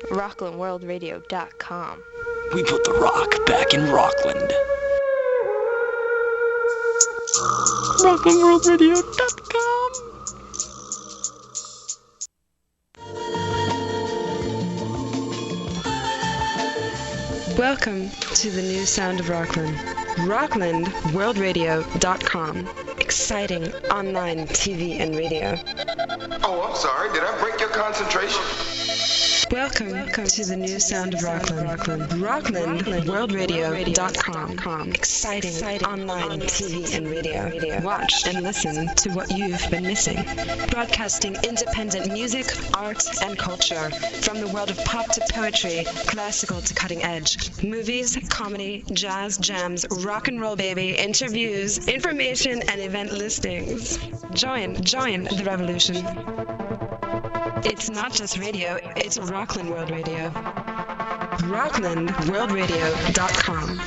RocklandWorldRadio.com. We put the rock back in Rockland. RocklandWorldRadio.com. Welcome to the new sound of Rockland. RocklandWorldRadio.com. Exciting online TV and radio. Oh, I'm sorry. Did I break your concentration? Welcome to the new sound of Rockland. RocklandWorldRadio.com. Exciting online TV and radio. Watch and listen to what you've been missing. Broadcasting independent music, art, and culture. From the world of pop to poetry, classical to cutting edge. Movies, comedy, jazz, jams, rock and roll baby, interviews, information, and event listings. Join the revolution. It's not just radio, it's Rockland World Radio. RocklandWorldRadio.com.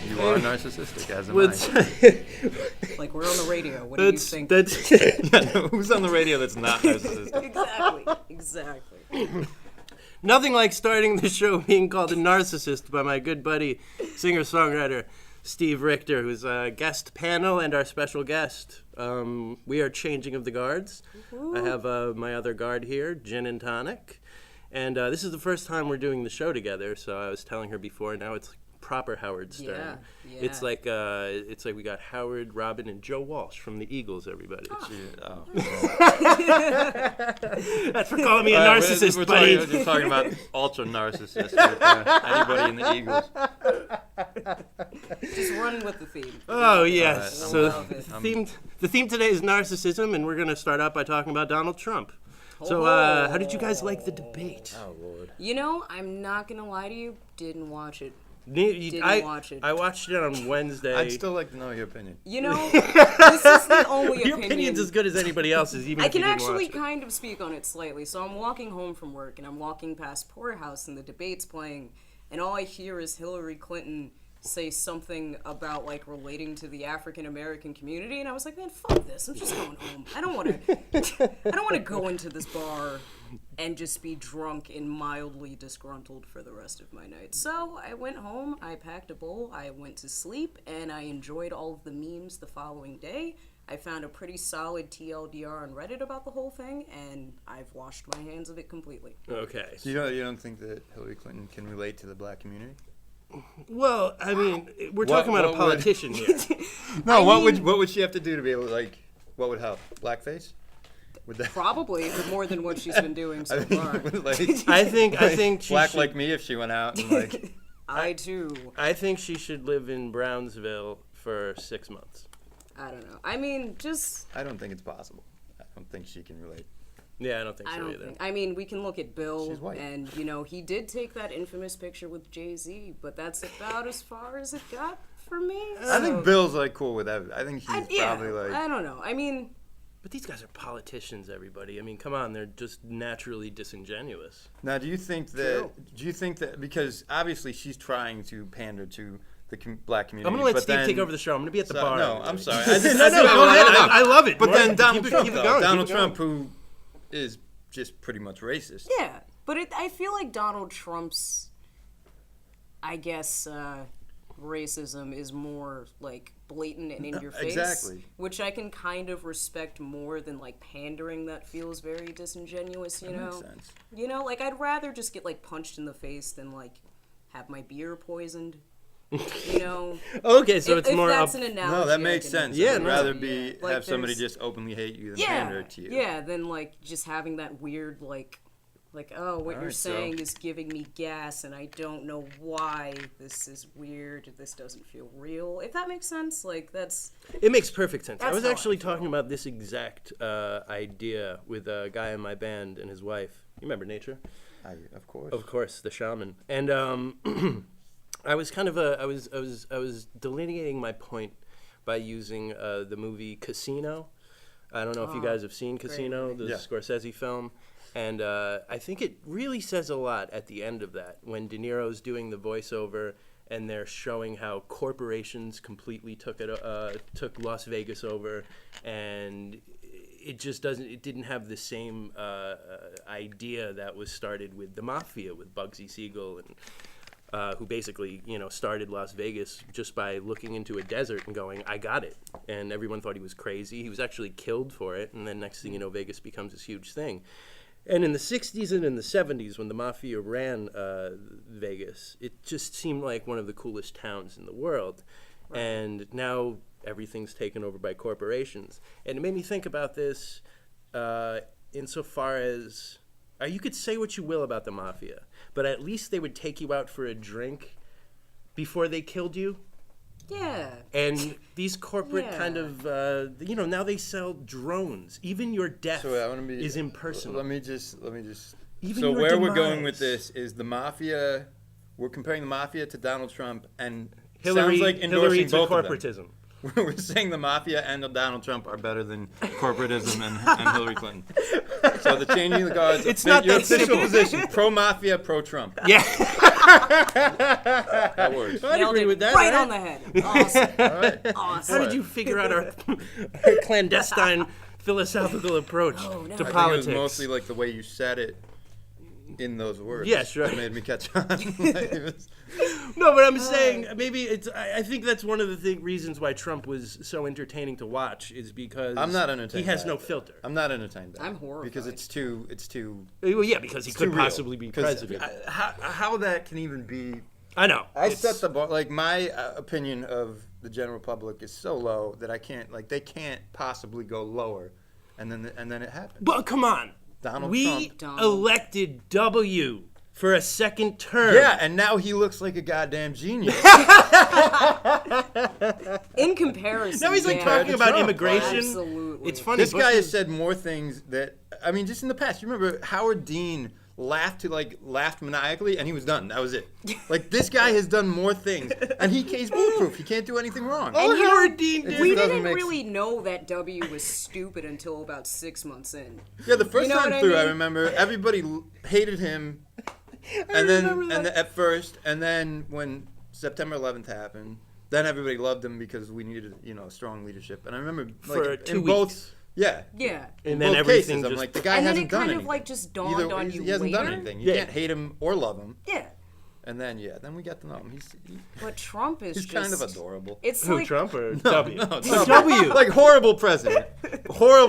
You are narcissistic as am I. Like, we're on the radio. What do you think? Who's on the radio that's not narcissistic? Exactly. Nothing like starting the show being called a narcissist by my good buddy, singer-songwriter Steev Richter, who's a guest panel and our special guest. We are changing of the guards. I have my other guard here, Gin and Tonic. And this is the first time we're doing the show together, so I was telling her before, now it's like Howard Stern. Yeah. It's like we got Howard, Robin, and Joe Walsh from the Eagles, everybody. That's for calling me a narcissist, buddy. We're talking about ultra narcissists with anybody in the Eagles. Just run with the theme. Oh, yes. Right, so the theme today is narcissism, and we're going to start out by talking about Donald Trump. So, how did you guys like the debate? Oh, Lord. You know, I'm not going to lie to you, didn't watch it. Watch it. I watched it on Wednesday. I'd still like to know your opinion. You know, this is the only Your opinion. opinion's as good as anybody else's, even I if you can didn't actually watch it. kind of speak on it slightly. So I'm walking home from work, and I'm walking past Poorhouse, and the debate's playing, and all I hear is Hillary Clinton say something about, like, relating to the African American community, and I was like, man, fuck this. I'm just going home. I don't want to go into this bar and just be drunk and mildly disgruntled for the rest of my night. So I went home, I packed a bowl, I went to sleep, and I enjoyed all of the memes the following day. I found a pretty solid TLDR on Reddit about the whole thing, and I've washed my hands of it completely. Okay. So you don't think that Hillary Clinton can relate to the black community? Well, I mean, we're talking about a politician here. No, what would she have to do to be able to, like, what would help? Blackface? Would that Probably more than what she's been doing so far. I think she black should, like me if she went out and like. I too. I think she should live in Brownsville for 6 months. I don't know. I mean, just. I don't think it's possible. I don't think she can relate. Yeah, I don't think so either. I mean, we can look at Bill, She's white. and, you know, he did take that infamous picture with Jay-Z, but that's about as far as it got for me. I think Bill's, like, cool with that. I think he's probably, like... I don't know. I mean... But these guys are politicians, everybody. I mean, come on, they're just naturally disingenuous. Now, do you think that... Because, obviously, she's trying to pander to the black community. I'm going to let Steve take over the show. I'm going to be at the bar. No, I'm sorry. Go ahead. I love it. But then Donald Trump, keep it going. Donald Trump, who is just pretty much racist. Yeah, but I feel like Donald Trump's, I guess, racism is more like blatant and in your face. Exactly. Which I can kind of respect more than like pandering that feels very disingenuous, you know? Makes sense. You know, like I'd rather just get like punched in the face than like have my beer poisoned. You know? Okay, so it's if more that's up. an analogy. No, that I makes can- sense. Yeah, I'd no. rather Yeah. have Like, somebody there's- just openly hate you than Yeah, pander to you. yeah, than like just having that weird like oh, what you're Alright, so- saying is giving me gas and I don't know why this is weird, this doesn't feel real. If that makes sense, like that's It makes perfect sense. I That's was how I actually feel. talking about this exact idea with a guy in my band and his wife. You remember Nature? Of course. Of course, the shaman. And I was kind of I was delineating my point by using the movie Casino. I don't know if you guys have seen Casino, the Yeah. Scorsese film. And I think it really says a lot at the end of that when De Niro's doing the voiceover and they're showing how corporations completely took Las Vegas over, and it just didn't have the same idea that was started with the mafia with Bugsy Siegel and who basically started Las Vegas just by looking into a desert and going, I got it, and everyone thought he was crazy. He was actually killed for it, and then next thing you know, Vegas becomes this huge thing. And in the 60s and in the 70s, when the mafia ran Vegas, it just seemed like one of the coolest towns in the world. Right. And now everything's taken over by corporations. And it made me think about this insofar as you could say what you will about the mafia, but at least they would take you out for a drink before they killed you. yeah. And these corporate Yeah. kind of, now they sell drones. Even your death So I want to be is impersonal. Let me just. Even So your where we're going with demise. this is the mafia. We're comparing the mafia to Donald Trump, and Hillary, sounds like endorsing Hillary to both of them. corporatism. We're saying the mafia and Donald Trump are better than corporatism and Hillary Clinton. So the changing the guards. It's not your that official simple. position: pro mafia, pro Trump. Yeah. That works. I'd Nailed agree it with that. right right? on the head. Awesome. All right. Awesome. How did you figure out our clandestine philosophical approach to I think it politics? was mostly like the way you said it in those words. Yeah, sure. That made me catch on. Like, it was- No, but I'm saying maybe it's. I think that's one of the reasons why Trump was so entertaining to watch is because I'm not entertained. He has by no it. filter. I'm not entertained. By I'm it horrified. because it's too. Well, yeah, because he It's could too real. possibly be 'Cause president. how that can even be. I know. I It's- set the bar. Like my opinion of the general public is so low that I can't. Like they can't possibly go lower, and then it happens. But come on, Donald we Trump. elected W for a second term. Yeah, and now he looks like a goddamn genius. In comparison. Now he's like yeah. talking about Trump. immigration. Absolutely. It's funny. This Bush guy has is- said more things that I mean, just in the past. You remember Howard Dean laughed maniacally, and he was done. That was it. Like this guy has done more things, and he's bulletproof. He can't do anything wrong. All And you Howard know, Dean did. We doesn't didn't make really know that W was stupid until about 6 months in. Yeah, the first You know time what I through, I mean? remember everybody hated him, and then at first, and then when September 11th happened, then everybody loved him because we needed strong leadership. And I remember For 2 in both, weeks. yeah, Yeah. And in then both everything cases, I'm just. like the guy And then hasn't it done kind of anything. like just dawned on you he hasn't done later. anything. You Yeah. can't hate him or love him. Yeah. And then then we got to know him. But Trump is He's just kind of adorable. It's Who, like Trump or W? No, W. Like horrible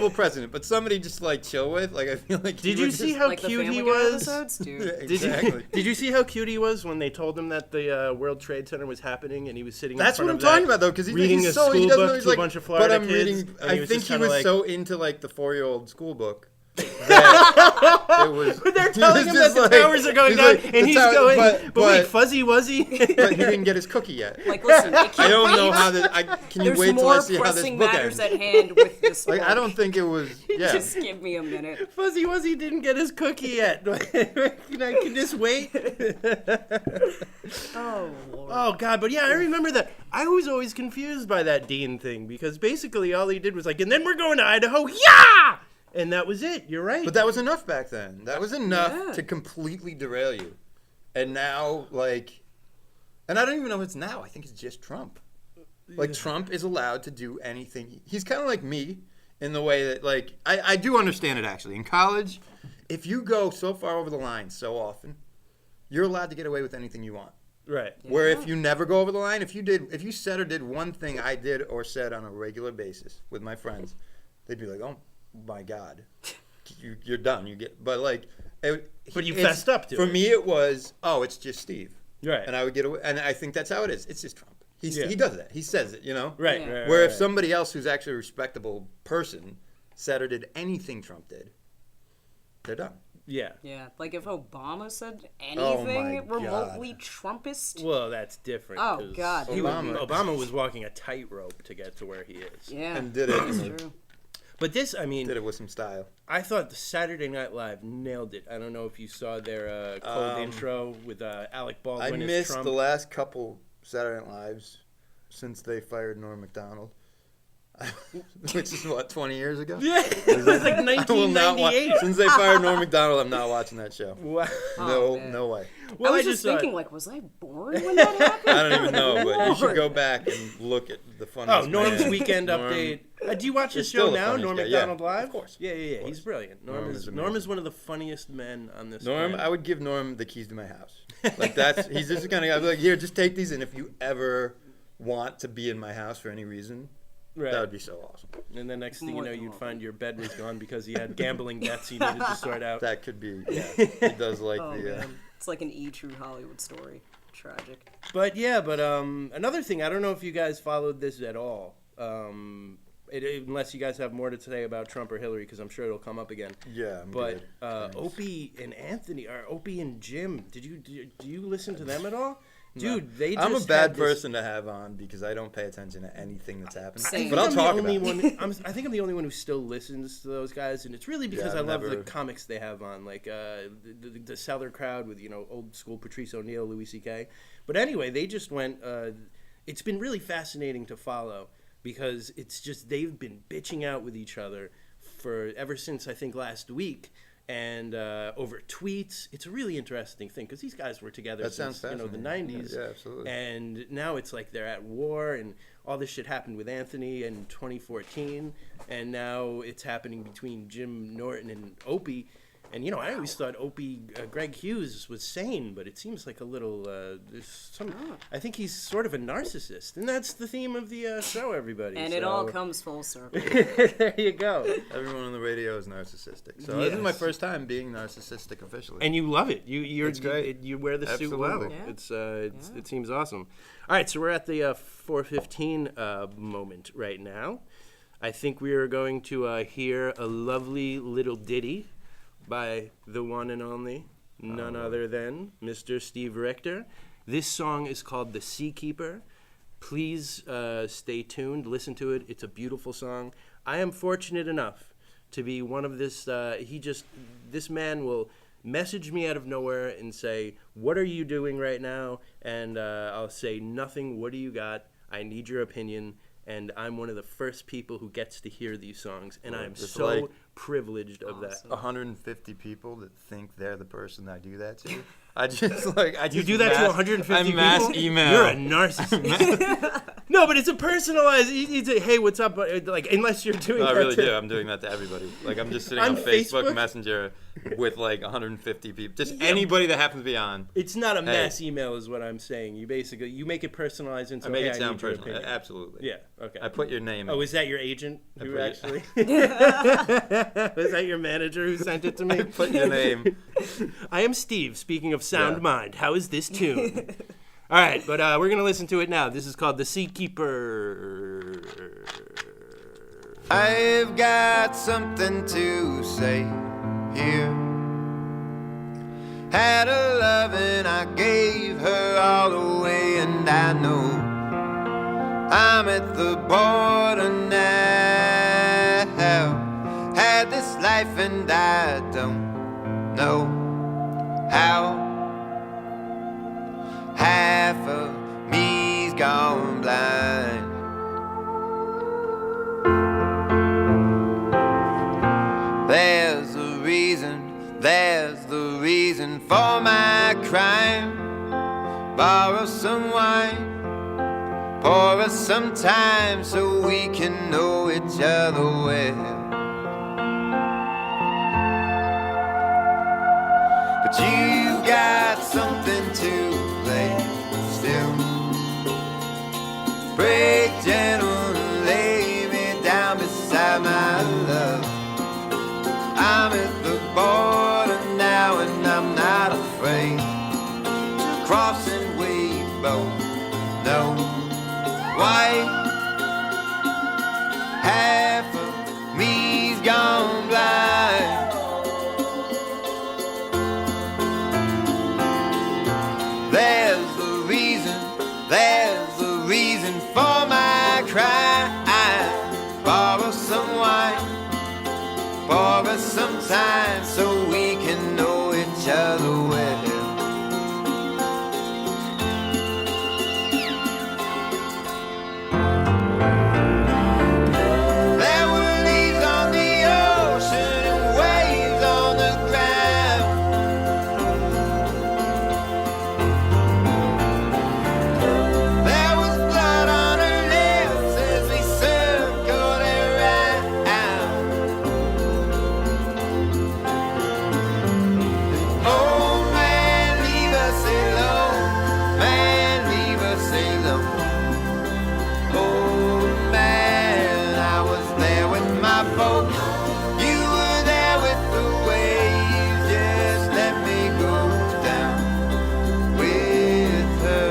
president, but somebody just like chill with. Like I feel like. Did you see how like the cute Family he Guy was? episodes, dude. Exactly. Did you see how cute he was when they told him that the World Trade Center was happening and he was sitting? That's in what front I'm of talking that, about though, because reading he's a so school he doesn't book know. He's to like, a bunch of Florida but I'm kids. reading. and he I was think just he kinda was like, so into like the 4-year-old school book. That it was. But they're telling him that the towers are going down, and he's going. But wait, Fuzzy Wuzzy. But he didn't get his cookie yet. Like, listen, it I can't don't know wait. how that. Can you There's wait till more I see how this pressing book matters ends? at hand with this Like book. I don't think it was. Yeah. Just give me a minute. Fuzzy Wuzzy didn't get his cookie yet. Can I just wait? Oh, Lord. Oh God, but yeah, I remember that. I was always confused by that Dean thing because basically all he did was like, and then we're going to Idaho, yeah, and that was it. You're right. But that was enough back then. That was enough Yeah. to completely derail you. And now, like, and I don't even know if it's now. I think it's just Trump. Like, Trump is allowed to do anything. He's kind of like me in the way that, like, I do understand it, actually. In college, if you go so far over the line so often, you're allowed to get away with anything you want. Right. Where if you never go over the line, if you said or did one thing I did or said on a regular basis with my friends, they'd be like, "Oh my God, you're done." But like, you fessed up to it. For me, it was, "Oh, it's just Steve," right? And I would get away, and I think that's how it is. It's just Trump. He does that. He says it, Right. Yeah. Right. Where right. if somebody else who's actually a respectable person said or did anything Trump did, they're done. Yeah. Yeah, like if Obama said Oh my anything remotely Trumpist. Well, that's different. Oh, 'cause God. Obama was walking a tightrope to get to where he is. Yeah, And did it. that's true. But this, I mean, Did it with some style. I thought the Saturday Night Live nailed it. I don't know if you saw their cold intro with Alec I Baldwin as missed Trump. the last couple Saturday Night Lives since they fired Norm Macdonald. Which is what, 20 years ago? Yeah, it was like I will not watch. 1998. Since they fired Norm Macdonald, I'm not watching that show. Wow. man. No way. Well, I was just thinking, like, was I born when that happened? I don't even know, but you should go back and look at the funniest. Oh, Norm's man. Weekend Norm- Update. Do you watch his He's still show the now, funniest Norm guy. Macdonald Yeah, Live? of course. Yeah. He's brilliant. Norm is amazing. one of the funniest men on this Norm, planet. I would give Norm the keys to my house. Like he's just the kind of guy. I'd be like, here, just take these, and if you ever want to be in my house for any reason, Right. that would be so awesome. And the next thing you More know, than you'd welcome. find your bed was gone because he had gambling debts he needed to sort out. That could be. Yeah, he does like Oh, the. man. It's like an True Hollywood story. Tragic. But another thing, I don't know if you guys followed this at all. Unless you guys have more to say about Trump or Hillary, because I'm sure it'll come up again. Yeah, I'm But good. Thanks. Opie and Anthony, or Opie and Jim, do you listen to them at all? Dude, they just I'm a had bad this- person to have on because I don't pay attention to anything that's happening. Same. But I'll talk about it. I think I'm the only one who still listens to those guys, and it's really because Yeah, I love the never- comics they have on, like the Seller Crowd with old school Patrice O'Neill, Louis C.K. But anyway, they just went. It's been really fascinating to follow because it's just they've been bitching out with each other for ever since I think last week. And over tweets, it's a really interesting thing because these guys were together That since sounds the fascinating. '90s. Yeah, absolutely. And now it's like they're at war, and all this shit happened with Anthony in 2014, and now it's happening between Jim Norton and Opie. And I always thought Opie, Greg Hughes, was sane, but it seems like a little. There's some. I think he's sort of a narcissist, and that's the theme of the show, everybody. And it all comes full circle. There you go. Everyone on the radio is narcissistic. So Yes. this is my first time being narcissistic officially. And you love it. You're It's great. You wear the suit well. Absolutely. Yeah. It seems awesome. All right, so we're at the 4:15 moment right now. I think we are going to hear a lovely little ditty by the one and only, none other than Mr. Steev Richter. This song is called The Seakeeper. Please stay tuned, listen to it. It's a beautiful song. I am fortunate enough to be one of this. This man will message me out of nowhere and say, "What are you doing right now?" And I'll say, "Nothing. What do you got? I need your opinion." And I'm one of the first people who gets to hear these songs, and I'm It's so like privileged of that. 150 people that think they're the person I do that to. You do that to 150 I people? mass email. You're a narcissist. No, but it's a personalized. It's a, hey, what's up? Like, unless you're doing No, I that really to- do. I'm doing that to everybody. Like, I'm just sitting On on Facebook Facebook? Messenger with like 150 people. Just anybody that happens to be on. It's not a mass email, is what I'm saying. You basically make it personalized and I so make hey, it I sound need your personal. opinion. Absolutely. Yeah. Okay. I put your name. Oh, is that your agent I who put actually? Was that your manager who sent it to me? Put your name. I am Steve. Speaking of sound Yeah. mind, how is this tune? All right, but we're gonna listen to it now. This is called "The Seakeeper." I've got something to say here. Had a love and I gave her all away, and I know I'm at the border now. Had this life and I don't know how. Half of me's gone blind. There's the reason for my crime. Borrow some wine, pour us some time so we can know each other well. But you've got something to play Break gentle and lay me down beside my love. I'm at the border now and I'm not afraid to cross and wave both. No, white, half of me's gone blind. There's the reason for my cry. I borrow some wine, borrow some time so we can know each other well. There were leaves on the ocean and waves on the ground. There was blood on her lips as we circled around. Oh man, leave us alone. Man, leave us alone. Oh man, I was there with my boat. You were there with the waves. Just let me go down with her.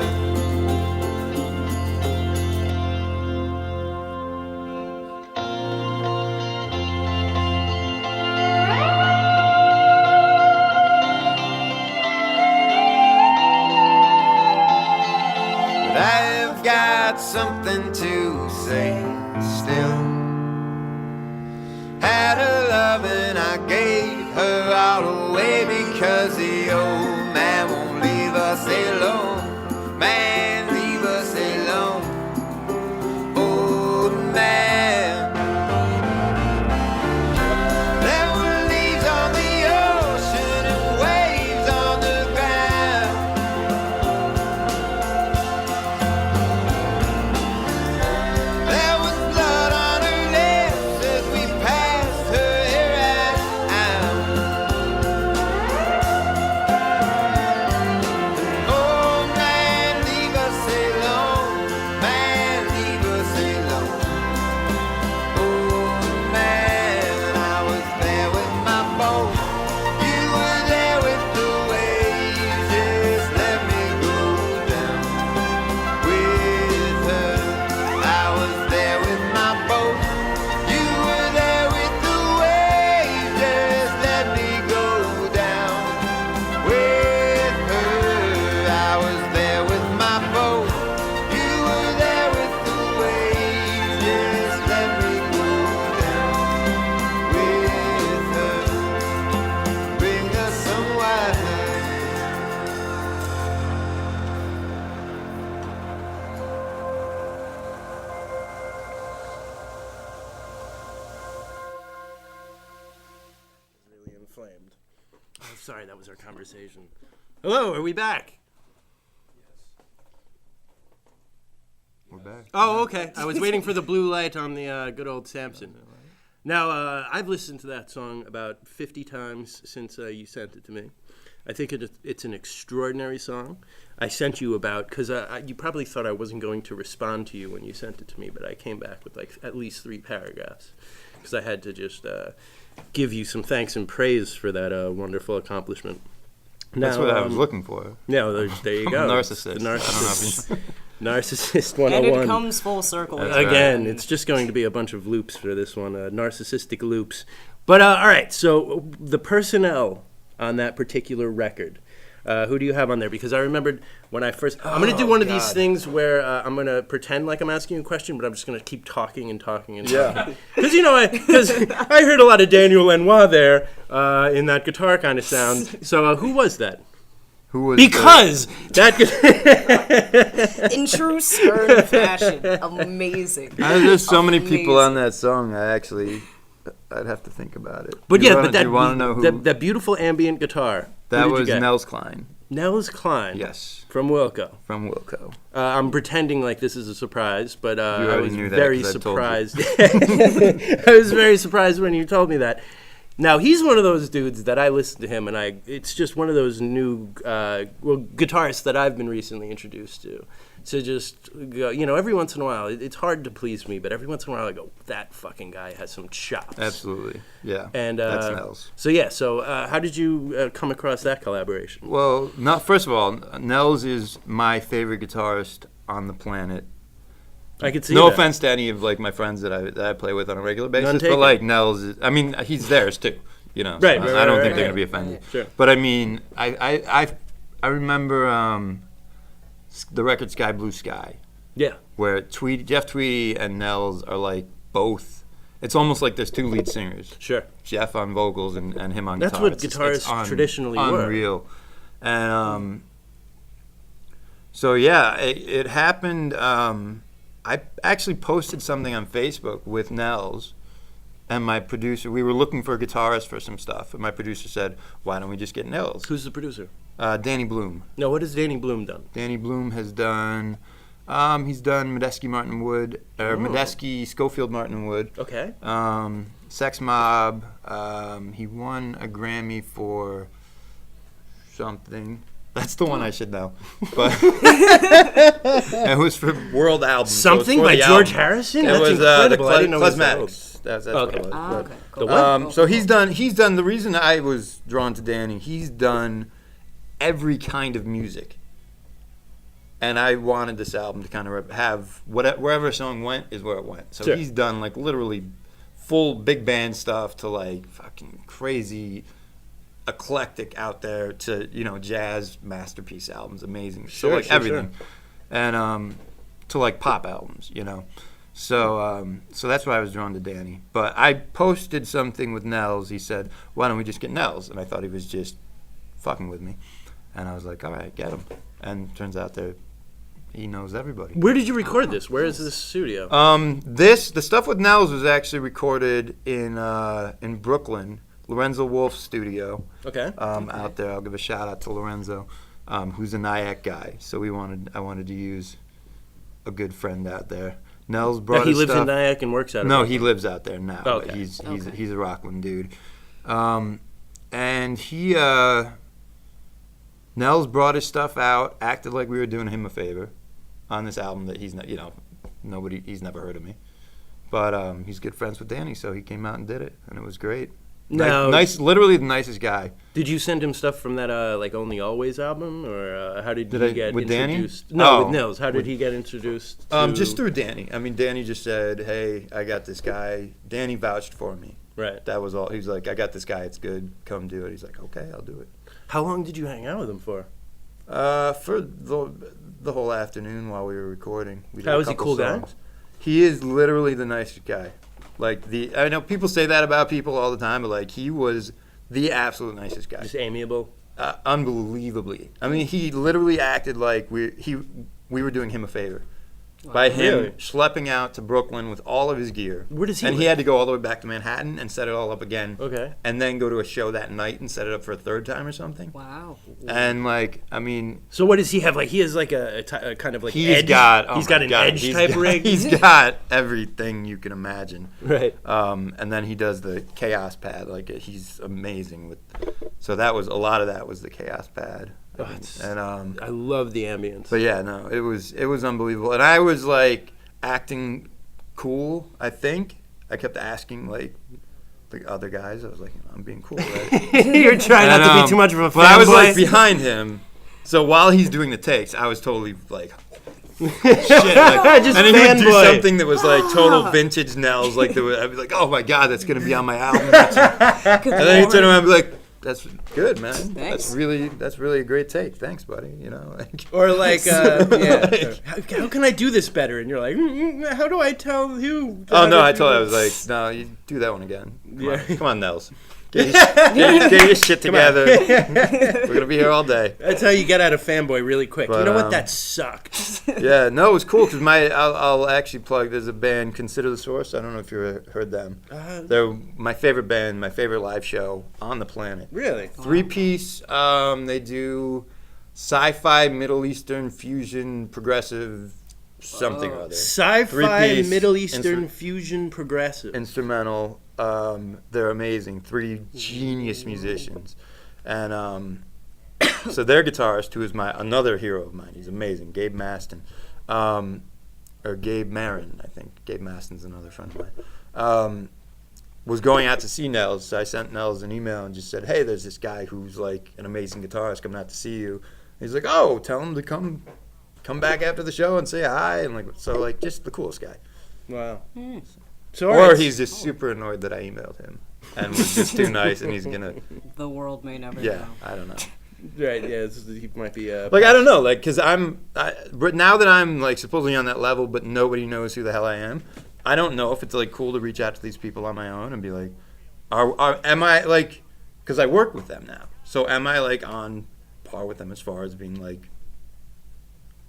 But I've got something to say still. Had her love and I gave her all away because the old man won't leave us alone. Man, leave us alone. Old man. There were leaves on the ocean and waves on the ground. There was blood on her lips as we passed her around. Oh man, leave us alone. Man, leave us alone. Oh man, I was there with my boat. You were there with the waves. Just let me go down with her. I was there with my boat. You were there with the waves. Just let me go down with her. I was there with my boat. You were there with the waves. Just let me go down with her. Bring us some wine. Really inflamed. Oh, sorry, that was our conversation. Hello, are we back? We're back. Oh, okay. I was waiting for the blue light on the good old Samson. Now, I've listened to that song about 50 times since you sent it to me. I think it's an extraordinary song. I sent you about, because you probably thought I wasn't going to respond to you when you sent it to me, but I came back with like at least 3 paragraphs, because I had to just give you some thanks and praise for that wonderful accomplishment. That's Now, what I was looking for. Yeah, there you go. Narcissist. The I don't know narcissist. Narcissist 101. And it comes full circle. Again, it's just going to be a bunch of loops for this one, narcissistic loops. But all right, so the personnel on that particular record, who do you have on there? Because I remembered when I first... I'm going to do one of these things where I'm going to pretend like I'm asking you a question, but I'm just going to keep talking and talking and talking. Because, I heard a lot of Daniel Lanois there in that guitar kind of sound. So who was that? Who was Because that... In true Stern fashion. Amazing. There's so many people on that song. I'd have to think about it. But you yeah, wanna, but that you want to know who? that beautiful ambient guitar. That who did you was get? Nels Cline. Nels Cline. Yes. From Wilco. From Wilco. I'm pretending like this is a surprise, but I already was knew that very 'cause I told you. surprised. I was very surprised when you told me that. Now, he's one of those dudes that I listen to him, and it's just one of those new guitarists that I've been recently introduced to just go, every once in a while, it's hard to please me, but every once in a while I go, that fucking guy has some chops. Absolutely, yeah. And that's Nels. So how did you come across that collaboration? Well, first of all, Nels is my favorite guitarist on the planet. I could see no that. offense to any of like my friends that I play with on a regular basis, None but taken. like Nels is, I mean, he's theirs too. Right, So I don't think right, they're gonna be offended. Sure. But I mean, I remember the record Sky Blue Sky. Yeah. Where Jeff Tweedy and Nels are like both. It's almost like there's two lead singers. Sure. Jeff on vocals and him on That's guitar. what guitarists traditionally were. Unreal. And so yeah, it happened. I actually posted something on Facebook with Nels and my producer. We were looking for a guitarist for some stuff, and my producer said, "Why don't we just get Nels?" Who's the producer? Danny Bloom. No, what has Danny Bloom done? Danny Bloom has done. He's done Medeski Martin Wood, or Medeski Schofield Martin Wood. Okay. Sex Mob. He won a Grammy for something. That's the one I should know. But it was for World Album. Something so by the George album. Harrison? It That's was incredible. I didn't know it was Cosmetics. That's Okay. what it was. Okay. The what? So he's done. The reason I was drawn to Danny, he's done every kind of music, and I wanted this album to kind of have wherever a song went is where it went. So Sure. he's done like literally full big band stuff to like fucking crazy, eclectic out there to jazz masterpiece albums, amazing. Sure, so like sure, everything, and to like pop albums, So so that's why I was drawn to Danny. But I posted something with Nels. He said, "Why don't we just get Nels?" And I thought he was just fucking with me. And I was like, all right, get him. And turns out he knows everybody. Where did you record this? Where is this studio? The stuff with Nels was actually recorded in Brooklyn, Lorenzo Wolf's studio. Okay. Out there. I'll give a shout out to Lorenzo, who's a Nyack guy. So I wanted to use a good friend out there. Nels brought he his lives stuff. in Nyack and works out of No, Brooklyn. he lives out there now. Okay. But he's a Rockland dude. And he Nels brought his stuff out, acted like we were doing him a favor on this album that he's not, he's never heard of me. But he's good friends with Danny, so he came out and did it, and it was great. Now, Nice, literally the nicest guy. Did you send him stuff from that like Only Always album, or how did he get with Danny? introduced? No, Oh, with Nels. How did he get introduced? To... Just through Danny. I mean, Danny just said, "Hey, I got this guy." Danny vouched for me. Right. That was all. He was like, "I got this guy. It's good. Come do it." He's like, "Okay, I'll do it." How long did you hang out with him for? For the whole afternoon while we were recording. We did How a is he? couple Cool guy? songs. He is literally the nicest guy. I know people say that about people all the time, but like he was the absolute nicest guy. Just amiable. Unbelievably. I mean, he literally acted like we were doing him a favor. By him Really? schlepping out to Brooklyn with all of his gear. Where does he And he live? had to go all the way back to Manhattan and set it all up again. Okay. And then go to a show that night and set it up for a third time or something. Wow. And I mean, So what does he have? Like he has like a kind of like he's edge. got He's got an edge type rig. He's got everything you can imagine. Right. And then he does the chaos pad. Like he's amazing with. So a lot of that was the chaos pad. And I love the ambience. but yeah, no, it was unbelievable. And I was like acting cool. I think I kept asking like the other guys. I was like, I'm being cool, right? You're trying not to be too much of a fanboy. But I was like behind him. So while he's doing the takes, I was totally like, shit. Just And then he would do fanboy. something that was like total vintage Nels. Like I'd be like, oh my god, that's gonna be on my album. And then he'd turn around and be like, that's good, man. Thanks. That's really a great take. Thanks, buddy. Like, Or like, how can I do this better? And you're like, how do I tell you? oh no, I told him, I was like, no, you do that one again. Come on, Nels. Get your shit together. We're gonna be here all day. That's how you get out of fanboy really quick. But, you know what? That sucked. Yeah, no, it was cool because I'll actually plug. There's a band, Consider the Source. I don't know if you heard them. They're my favorite band, my favorite live show on the planet. Really? 3-piece. They do sci-fi, Middle Eastern fusion, progressive, something or other. Sci-fi, Three-piece, Middle Eastern fusion progressive. Instrumental. They're amazing. 3 genius musicians, and so their guitarist, who is another hero of mine, he's amazing, Gabe Maston. or Gabe Marin, I think. Gabe Maston's another friend of mine. Was going out to see Nels. So I sent Nels an email and just said, hey, there's this guy who's like an amazing guitarist coming out to see you. He's like, oh, tell him to come back after the show and say hi. And like, so like, just the coolest guy. Wow. So, or he's just super annoyed that I emailed him and was just too nice and he's gonna. The world may never know. Yeah, I don't know. Right, yeah, he might be. Like, I don't know, like, because but now that I'm like supposedly on that level, but nobody knows who the hell I am. I don't know if it's like cool to reach out to these people on my own and be like, am I like, because I work with them now, so am I like on par with them as far as being like,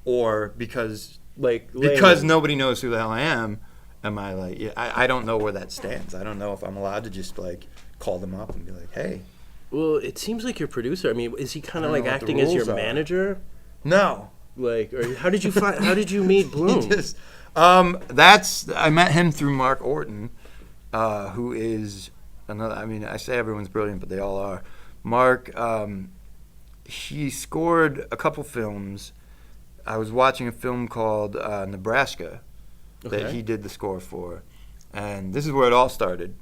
or because nobody knows who the hell I am I like, yeah, I don't know where that stands. I don't know if I'm allowed to just like call them up and be like, hey. Well, it seems like your producer. I mean, is he kind of like acting as your manager? No. Like, or how did you meet Bloom? I met him through Mark Orton, who is another. I mean, I say everyone's brilliant, but they all are. Mark, he scored a couple films. I was watching a film called Nebraska that he did the score for, and this is where it all started.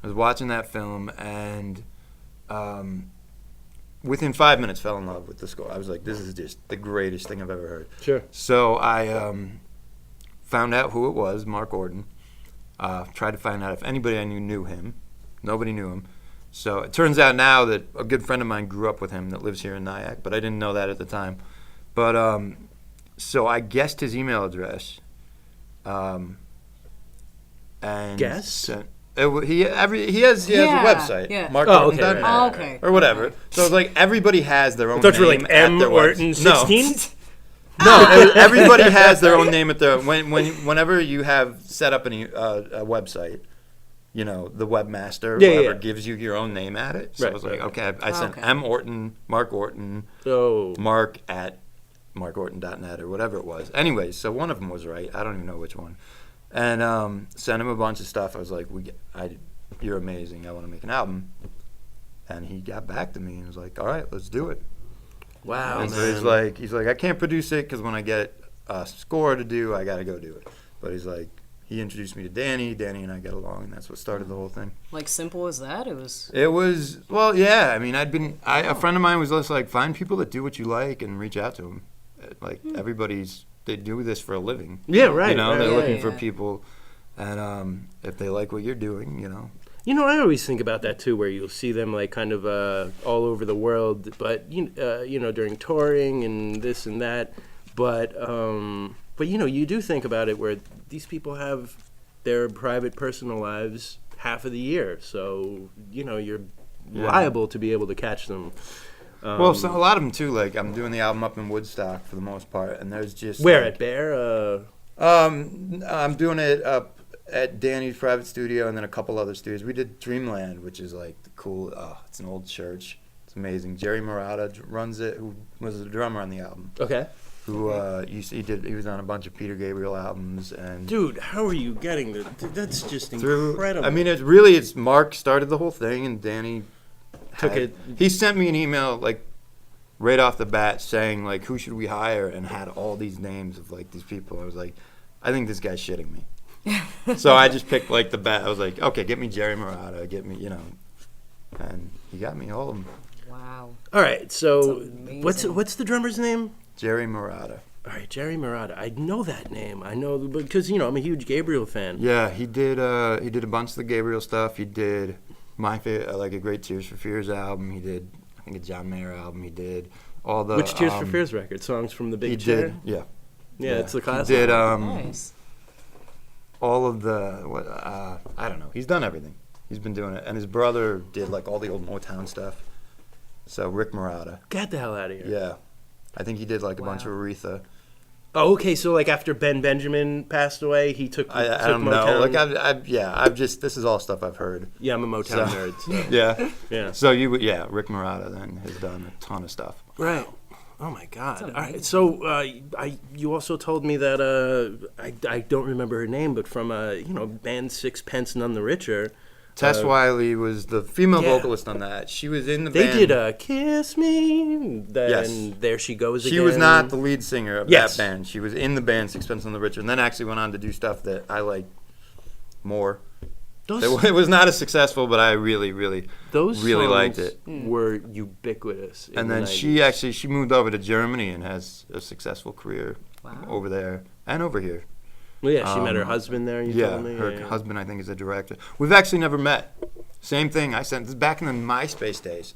I was watching that film and. Within 5 minutes, fell in love with the score. I was like, this is just the greatest thing I've ever heard. Sure. So I found out who it was, Mark Orton. Tried to find out if anybody I knew him. Nobody knew him. So it turns out now that a good friend of mine grew up with him that lives here in Nyack, but I didn't know that at the time. But so I guessed his email address. And Guess? He has a website, Mark Orton. Okay. Or whatever. So it's like everybody has their own I thought you were name like at M. their Orton website. 16? No, everybody has their own name at their whenever you have set up a website, you know, the webmaster whoever gives you your own name at it. So I was like, okay, I sent M. Orton, Mark Orton, Mark at markorton.net or whatever it was. Anyways, so one of them was right. I don't even know which one. And sent him a bunch of stuff. I was like, you're amazing. I want to make an album. And he got back to me and was like, all right, let's do it. Wow. And so he's like, I can't produce it because when I get a score to do, I got to go do it. But he's like, he introduced me to Danny. Danny and I get along, and that's what started the whole thing. Like, simple as that? It was, well, yeah. I mean, a friend of mine was just like, find people that do what you like and reach out to them. Like, they do this for a living. Yeah, right. You know, they're looking yeah. for people, and if they like what you're doing, you know. You know, I always think about that too, where you'll see them like kind of all over the world, but you know, during touring and this and that. But you know, you do think about it where these people have their private, personal lives half of the year, so you know you're liable to be able to catch them. Well, so a lot of them too. Like I'm doing the album up in Woodstock for the most part, and there's just where like, at Bear. I'm doing it up at Danny's private studio, and then a couple other studios. We did Dreamland, which is like the cool. It's an old church. It's amazing. Jerry Murata runs it, who was the drummer on the album. Okay. Who he was on a bunch of Peter Gabriel albums and. Dude, how are you getting the? That's just incredible. I mean, it's Mark started the whole thing, and Danny took it. He sent me an email like right off the bat saying like, who should we hire, and had all these names of like these people. I was like, I think this guy's shitting me. So I just picked like the bat. I was like, okay, get me Jerry Murata, get me, you know, and he got me all of them. Wow. All right, so That's what's the drummer's name? Jerry Murata. All right, Jerry Murata. I know that name. I know because you know I'm a huge Gabriel fan. Yeah, he did a bunch of the Gabriel stuff. He did my favorite, like a Great Tears for Fears album. He did I think a John Mayer album. He did all the Which Tears for Fears record? Songs from the Big Chair? Did, yeah. Yeah, it's the classic. He did Nice. all of the I don't know. He's done everything. He's been doing it, and his brother did like all the old Motown stuff. So Rick Murata. Get the hell out of here. Yeah, I think he did like a bunch of Aretha. Oh, okay. So like after Ben Benjamin passed away, he took. I don't Motown. know. Like this is all stuff I've heard. Yeah, I'm a Motown nerd. So. Yeah. Yeah. So Rick Murata then has done a ton of stuff. Right. Oh my God! All right, so you also told me that I don't remember her name, but from band Sixpence None the Richer, Tess Wiley was the female Yeah. vocalist on that. She was in the They band. did Kiss Me, then Yes. There She Goes Again. She was not the lead singer of Yes. that band. She was in the band Sixpence None the Richer, and then actually went on to do stuff that I like more. It was not as successful, but I really Those really songs liked it. were ubiquitous. In And the then 90s. she moved over to Germany and has a successful career over there and over here. Well, yeah, she met her husband there. You Yeah, told me. her husband I think is a director. We've actually never met. Same thing. I sent this back in the MySpace days.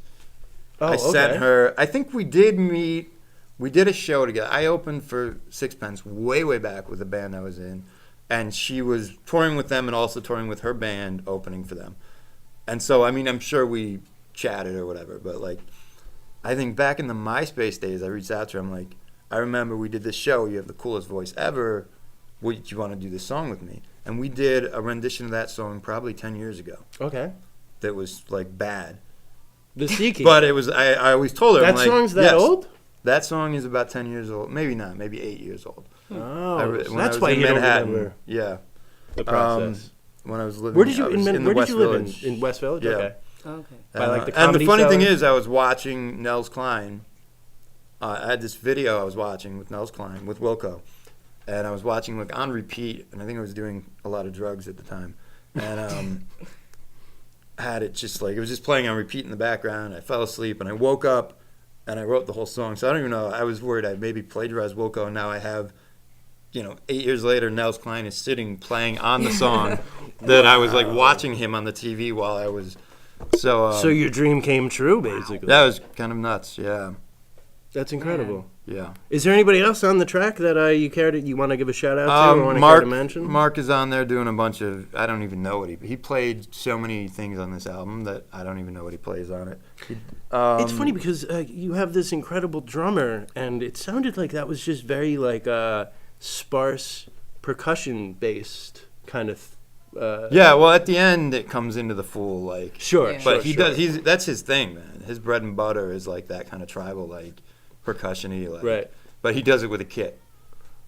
Oh, I sent okay. her. I think we did meet. We did a show together. I opened for Sixpence way back with a band I was in, and she was touring with them and also touring with her band opening for them. And so, I mean, I'm sure we chatted or whatever, but like, I think back in the MySpace days, I reached out to her. I'm like, I remember we did this show. You have the coolest voice ever. Would you want to do this song with me? And we did a rendition of that song probably 10 years ago. Okay. That was like bad. The Seeking. But it was. I always told her that I'm like, song's that yes, old? That song is about 10 years old. Maybe not. Maybe 8 years old. Oh, When so I that's was why in you don't Manhattan. remember Yeah. the process. When I was living. Where did you I was in the where West did you live Village. in West Village? Yeah. Okay. Okay. By, like, the and the Comedy funny thing Cellar? is, I was watching Nels Klein. I had this video I was watching with Nels Klein with Wilco, and I was watching like on repeat, and I think I was doing a lot of drugs at the time, and had it just like it was just playing on repeat in the background. I fell asleep, and I woke up, and I wrote the whole song. So I don't even know. I was worried I maybe plagiarized Wilco, and now I have. 8 years later, Nels Klein is sitting playing on the song that I was like watching him on the TV while I was. So your dream came true, basically. that was kind of nuts. Yeah, That's incredible. yeah. Is there anybody else on the track that you want to give a shout out to or want to care to mention? Mark is on there doing a bunch of. I don't even know what he played so many things on this album that I don't even know what he plays on it. It's funny because you have this incredible drummer, and it sounded like that was just very like sparse percussion based kind of. Yeah, well, at the end it comes into the full like. Sure, Yeah. But sure. that's his thing, man. His bread and butter is like that kind of tribal like percussion-y like. Right. But he does it with a kit,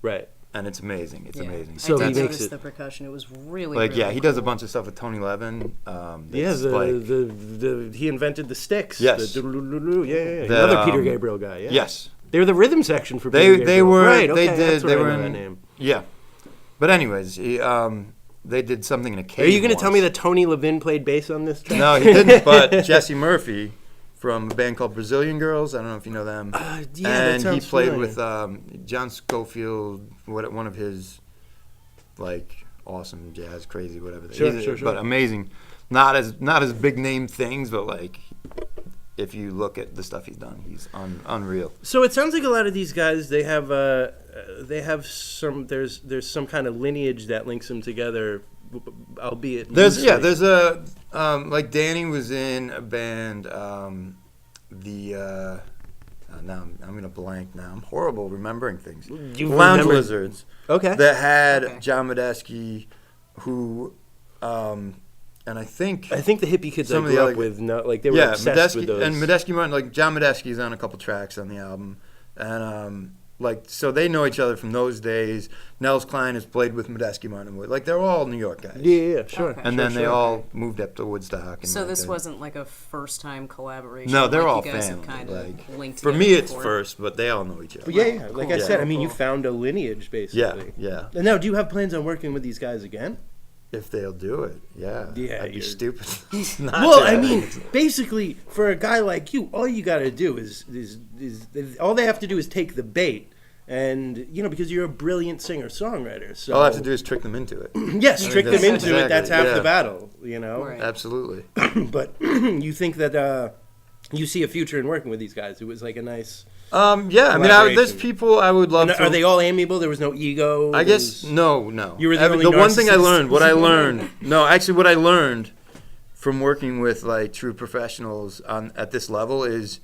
Right. and it's amazing. It's amazing. So I he did makes notice it the percussion. It was really Like really he does a cool. bunch of stuff with Tony Levin. Yeah, that's like, he invented the sticks. Yes. The doo-doo-doo-doo, yeah. The, Another Peter Gabriel guy. Yeah. yes. They were the rhythm section for They Peter Gabriel. were Right, they okay, did that's they where I were know in, that name. Yeah. But anyways, they did something in a cave. Are you going to once. tell me that Tony Levin played bass on this track? No, he didn't. But Jesse Murphy from a band called Brazilian Girls. I don't know if you know them. Yeah, that and he sounds played familiar. with John Scofield, one of his like awesome jazz, crazy, whatever. Sure. But amazing. Not as big name things, but like if you look at the stuff he's done, he's unreal. So it sounds like a lot of these guys they have some there's some kind of lineage that links them together, albeit There's loosely. there's a like Danny was in a band now I'm gonna blank now. I'm horrible remembering things. You Lounge remember- Lizards Okay. that had John Medeski, who and I think I think the hippie kids some I of the grew other- up with, they were obsessed with those. And Medeski Martin, like John Medeski's on a couple tracks on the album, and so they know each other from those days. Nels Klein has played with Medeski Martin, like they're all New York guys. yeah, sure. Okay. And then they all moved up to Woodstock. And So like this that. wasn't like a first time collaboration. No, they're like all you guys family. Have kind Like, of linked for me, together it's before. first, but they all know each other. But yeah. Like I Cool. said, I mean, you Cool. found a lineage basically. Yeah. And now, do you have plans on working with these guys again? If they'll do it, yeah. Yeah, I'd be you're- stupid. Well, I mean, basically, for a guy like you, all you got to do is all they have to do is take the bait, and because you're a brilliant singer-songwriter. So all I have to do is trick them into it. yes, trick them that's into it. exactly- That's half yeah. the battle, Right. Absolutely. But you think that you see a future in working with these guys? It was like a nice. Yeah, I mean, there's Collaboration. people I would love And to. are they all amiable? There was no ego. I There guess was- no. You were the only one thing I narcissist? learned. What I learned. No, actually, what I learned from working with like true professionals at this level is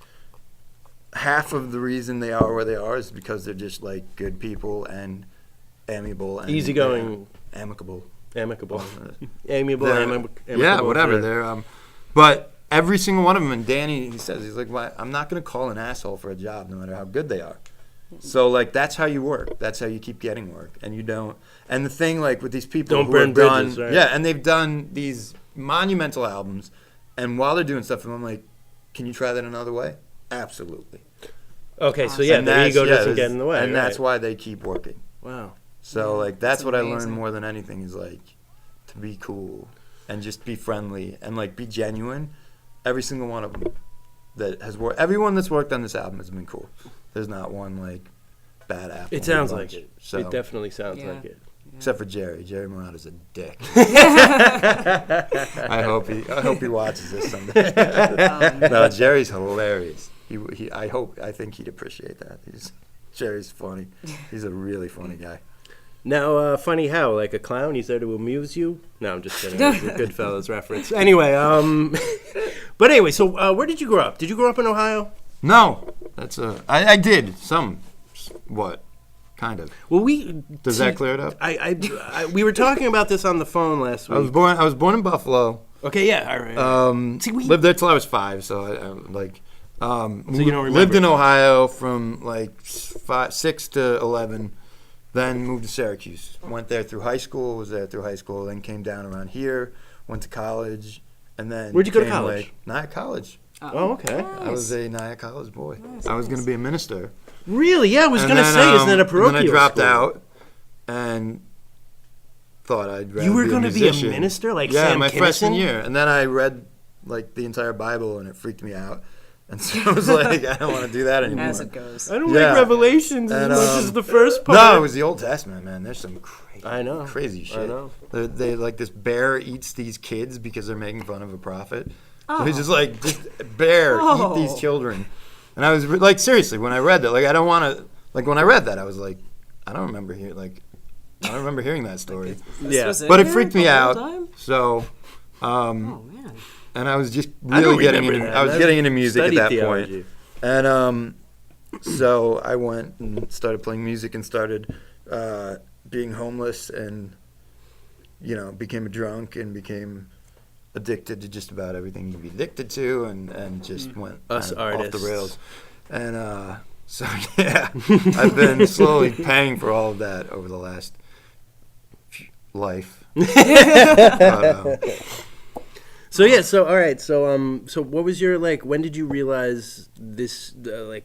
half of the reason they are where they are is because they're just like good people and amiable and Easygoing. amicable. amicable, amiable, They're- amicable. Yeah, whatever. sure. They're but every single one of them, and Danny, he says, he's like, "Why? I'm not going to call an asshole for a job, no matter how good they are." So like that's how you work. That's how you keep getting work, and you don't. And the thing like with these people Don't who burn have done, bridges, right? yeah, and they've done these monumental albums, and while they're doing stuff, I'm like, can you try that another way? Absolutely. Okay, so yeah, And the that's- ego yeah, doesn't get in the way. and that's right. why they keep working. Wow. So like that's what I learned amazing. more than anything is like to be cool and just be friendly and like be genuine. Every single one of them that has worked, everyone that's worked on this album has been cool. There's not one like bad apple. It in sounds the like bunch. it. So, It definitely sounds Yeah. like it. except for Jerry. Jerry Morata's a dick. I hope he watches this someday. No, Jerry's hilarious. I think he'd appreciate that. Jerry's funny. He's a really funny guy. Now, funny how? Like a clown? He's there to amuse you? No, I'm just kidding. It's a Goodfellas reference. Anyway, but anyway, so where did you grow up? Did you grow up in Ohio? No, I did what kind of. Well, Does that clear it up? We were talking about this on the phone last week. I was born in Buffalo. Okay, yeah, all right. Lived there till I was 5, so I you don't remember lived in it. Ohio from like 6 to 11, then moved to Syracuse. Went there through high school, was there through high school, then came down around here, went to college, and then Where'd you go to came, college? like, Nyack College. Oh, okay. I was a Nyack College boy. I was going to be a minister. Really? Yeah, I was And going to then, say, isn't that a and parochial then I dropped school? out and thought I'd rather You were be going a to be a musician. minister? Like Yeah, Sam my Kinison? freshman year. And then I read like the entire Bible and it freaked me out. And so I was like, I don't want to do that anymore. As it goes. I don't Yeah. like Revelations And, as much as the first part. No, it was the Old Testament, man. There's some crazy shit. I know. They like this bear eats these kids because they're making fun of a prophet. So he's just like, bear, eat these children. And I was like, seriously, when I read that, like, I don't want to, like, when I read that, I was like, I don't remember hearing that story. Yeah. But it freaked me out. So, Oh man. and I was just I don't really getting remember into, that. I was getting into music at Studied that theology. point. And so I went and started playing music and started being homeless and, became a drunk and became addicted to just about everything you can be addicted to and just went Us kind of off the artists. rails. And so, yeah, I've been slowly paying for all of that over the last life. So yeah, so all right, so what was your when did you realize this?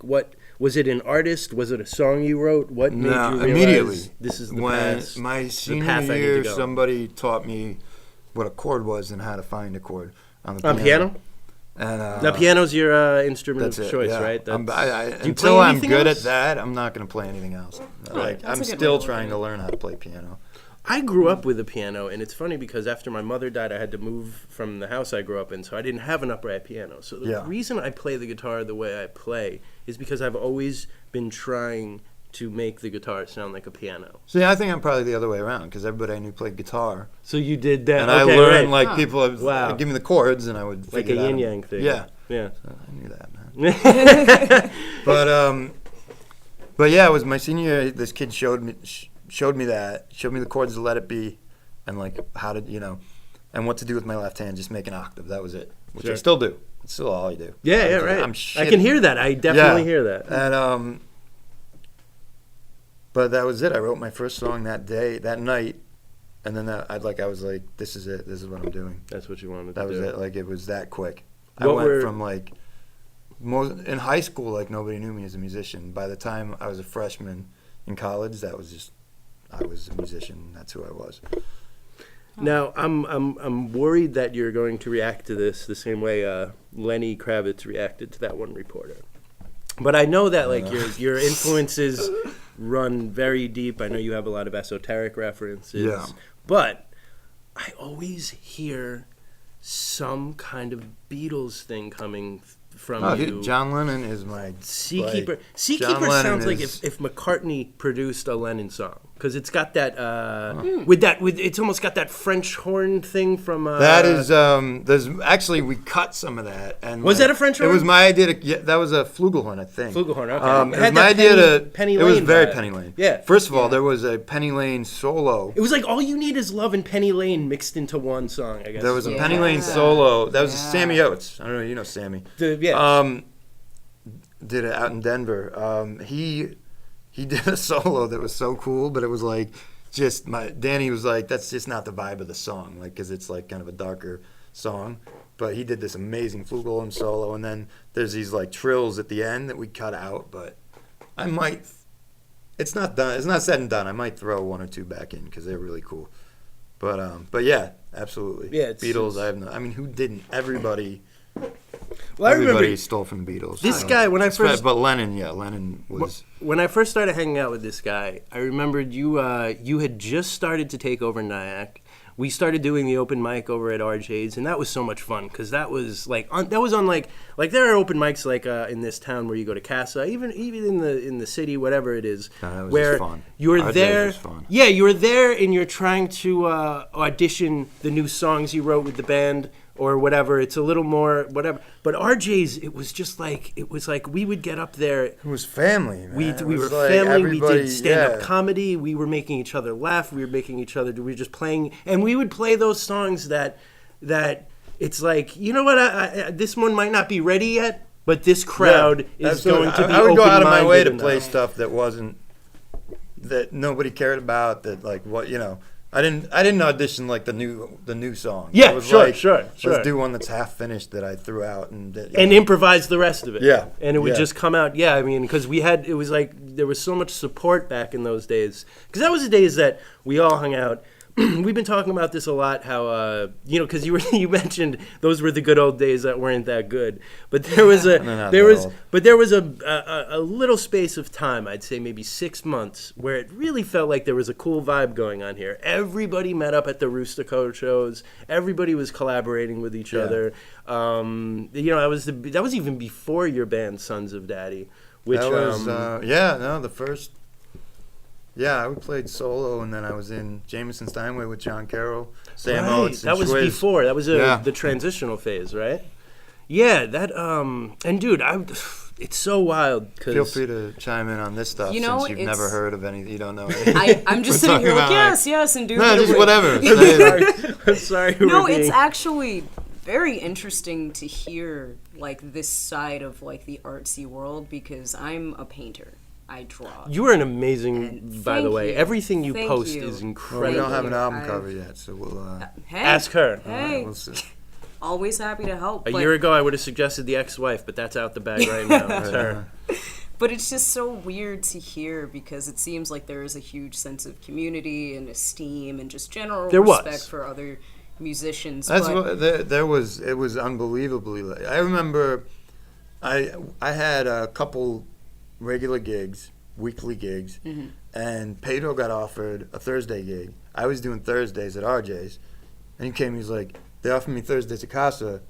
What was it? An artist? Was it a song you wrote? What made you realize immediately. this is the When path? my the senior path I need year, to go. somebody taught me what a chord was and how to find a chord on the On piano? And Now piano's your instrument that's of it, choice, yeah. right? Do you until play I'm anything good else? at that, I'm not going to play anything else. That's I'm a good still way to look trying at to it. learn how to play piano. I grew up with a piano, and it's funny because after my mother died, I had to move from the house I grew up in, so I didn't have an upright piano. So the Yeah. reason I play the guitar the way I play is because I've always been trying to make the guitar sound like a piano. See, I think I'm probably the other way around because everybody I knew played guitar. So you did that, And I learned, people would Wow. give me the chords and I would like a figure it out. yin-yang thing. Yeah. Yeah. I knew that, man. But yeah, it was my senior year. This kid showed me the chords to Let It Be, and like how to and what to do with my left hand. Just make an octave. That was it, which I Sure. still do. It's still all I do. Yeah, right. I'm I shitty. can hear that. I definitely hear that. And but that was it. I wrote my first song that night, and then I was like, this is it. This is what I'm doing. That's what you wanted That to was do. it. Like it was that quick. I What went were- from like in high school, like nobody knew me as a musician. By the time I was a freshman in college, I was a musician. That's who I was. Now, I'm worried that you're going to react to this the same way Lenny Kravitz reacted to that one reporter. But I know that your influences run very deep. I know you have a lot of esoteric references. Yeah. But I always hear some kind of Beatles thing coming from you. John Lennon is my Seakeeper. John Seakeeper Lennon sounds like is- if McCartney produced a Lennon song, because it's got that it's almost got that French horn thing from. That is there's actually we cut some of that and Was that a French It horn? was my idea to that was a flugelhorn, I think. Flugelhorn, okay. It It was had my that idea to Penny it was Lane very vibe. Penny Lane. Yeah. First of all, there was a Penny Lane solo. It was like All You Need Is Love and Penny Lane mixed into one song, I guess. There was a Yeah. Penny Lane solo. That was Sammy Oates. I don't know, you know Sammy. Yeah. Did it out in Denver. He he did a solo that was so cool, but it was like Danny was like, that's just not the vibe of the song, like, because it's like kind of a darker song. But he did this amazing flugelhorn solo, and then there's these like trills at the end that we cut out. But I might, it's not done. It's not said and done. I might throw one or two back in because they're really cool. But yeah, absolutely. Yeah, Beatles. I mean, who didn't? Everybody. Well, everybody stole from the Beatles. This guy, when I first... But Lennon was... When I first started hanging out with this guy, I remembered you had just started to take over Nyack. We started doing the open mic over at RJ's, and that was so much fun, because that was like... there are open mics like in this town where you go to Casa, even in the city, whatever it is, that was where just fun. You're RJ's there... was fun. Yeah, you're there, and you're trying to audition the new songs you wrote with the band, or whatever. It's a little more whatever. But RJ's, it was like we would get up there. It was family, man. We were like family. We did stand-up comedy. We were making each other laugh. We were just playing. And we would play those songs that it's like, you know what, this one might not be ready yet, but this crowd is going to be I would go out of my way to enough. play stuff that nobody cared about, that like what, you know. I didn't audition like the new song. Yeah, it was sure. Let's do one that's half finished that I threw out and improvise the rest of it. Yeah, and it would just come out. Yeah, I mean, because it was like there was so much support back in those days. Because that was the days that we all hung out. We've been talking about this a lot. How because you mentioned those were the good old days that weren't that good. But there was a little space of time. I'd say maybe 6 months where it really felt like there was a cool vibe going on here. Everybody met up at the Rooster Code shows. Everybody was collaborating with each other. That was even before your band Sons of Daddy, which that was the first. Yeah, I played solo, and then I was in Jameson Steinway with John Carroll, Sam Oates, and that was Schwiz. Before. That was the transitional phase, right? Yeah, that and dude, it's so wild. Cause feel free to chime in on this stuff since you've never heard of anything. You don't know anything. I'm just sitting here like yes, and doing just whatever. I'm sorry. No, it's actually very interesting to hear like this side of like the artsy world, because I'm a painter. I draw. You are an amazing, by the way. Everything you post is incredible. Well, we don't have an album cover yet, so we'll ask her. Hey, we'll see. Always happy to help. A year ago, I would have suggested the ex-wife, but that's out the bag right now. It's her. But it's just so weird to hear, because it seems like there is a huge sense of community and esteem and just general respect for other musicians. That's it was unbelievably. I remember, I had a couple regular gigs, weekly gigs, and Pedro got offered a Thursday gig. I was doing Thursdays at RJ's, and he came. He's like, "They offered me Thursdays at Casa.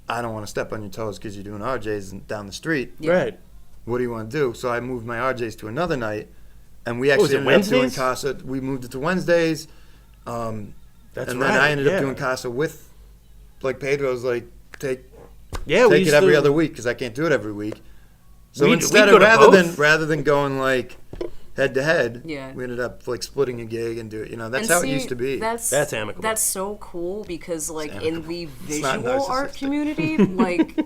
I don't want to step on your toes because you're doing RJ's down the street. Right? What do you want to do?" So I moved my RJ's to another night, and we actually ended up doing Casa. We moved it to Wednesdays. Then I ended up doing Casa with, like, Pedro's like, take it every other week because I can't do it every week. So instead of rather than going like head to head, we ended up like splitting a gig and do it. You know, that's how it used to be. That's amicable. That's so cool, because like in the visual art community, like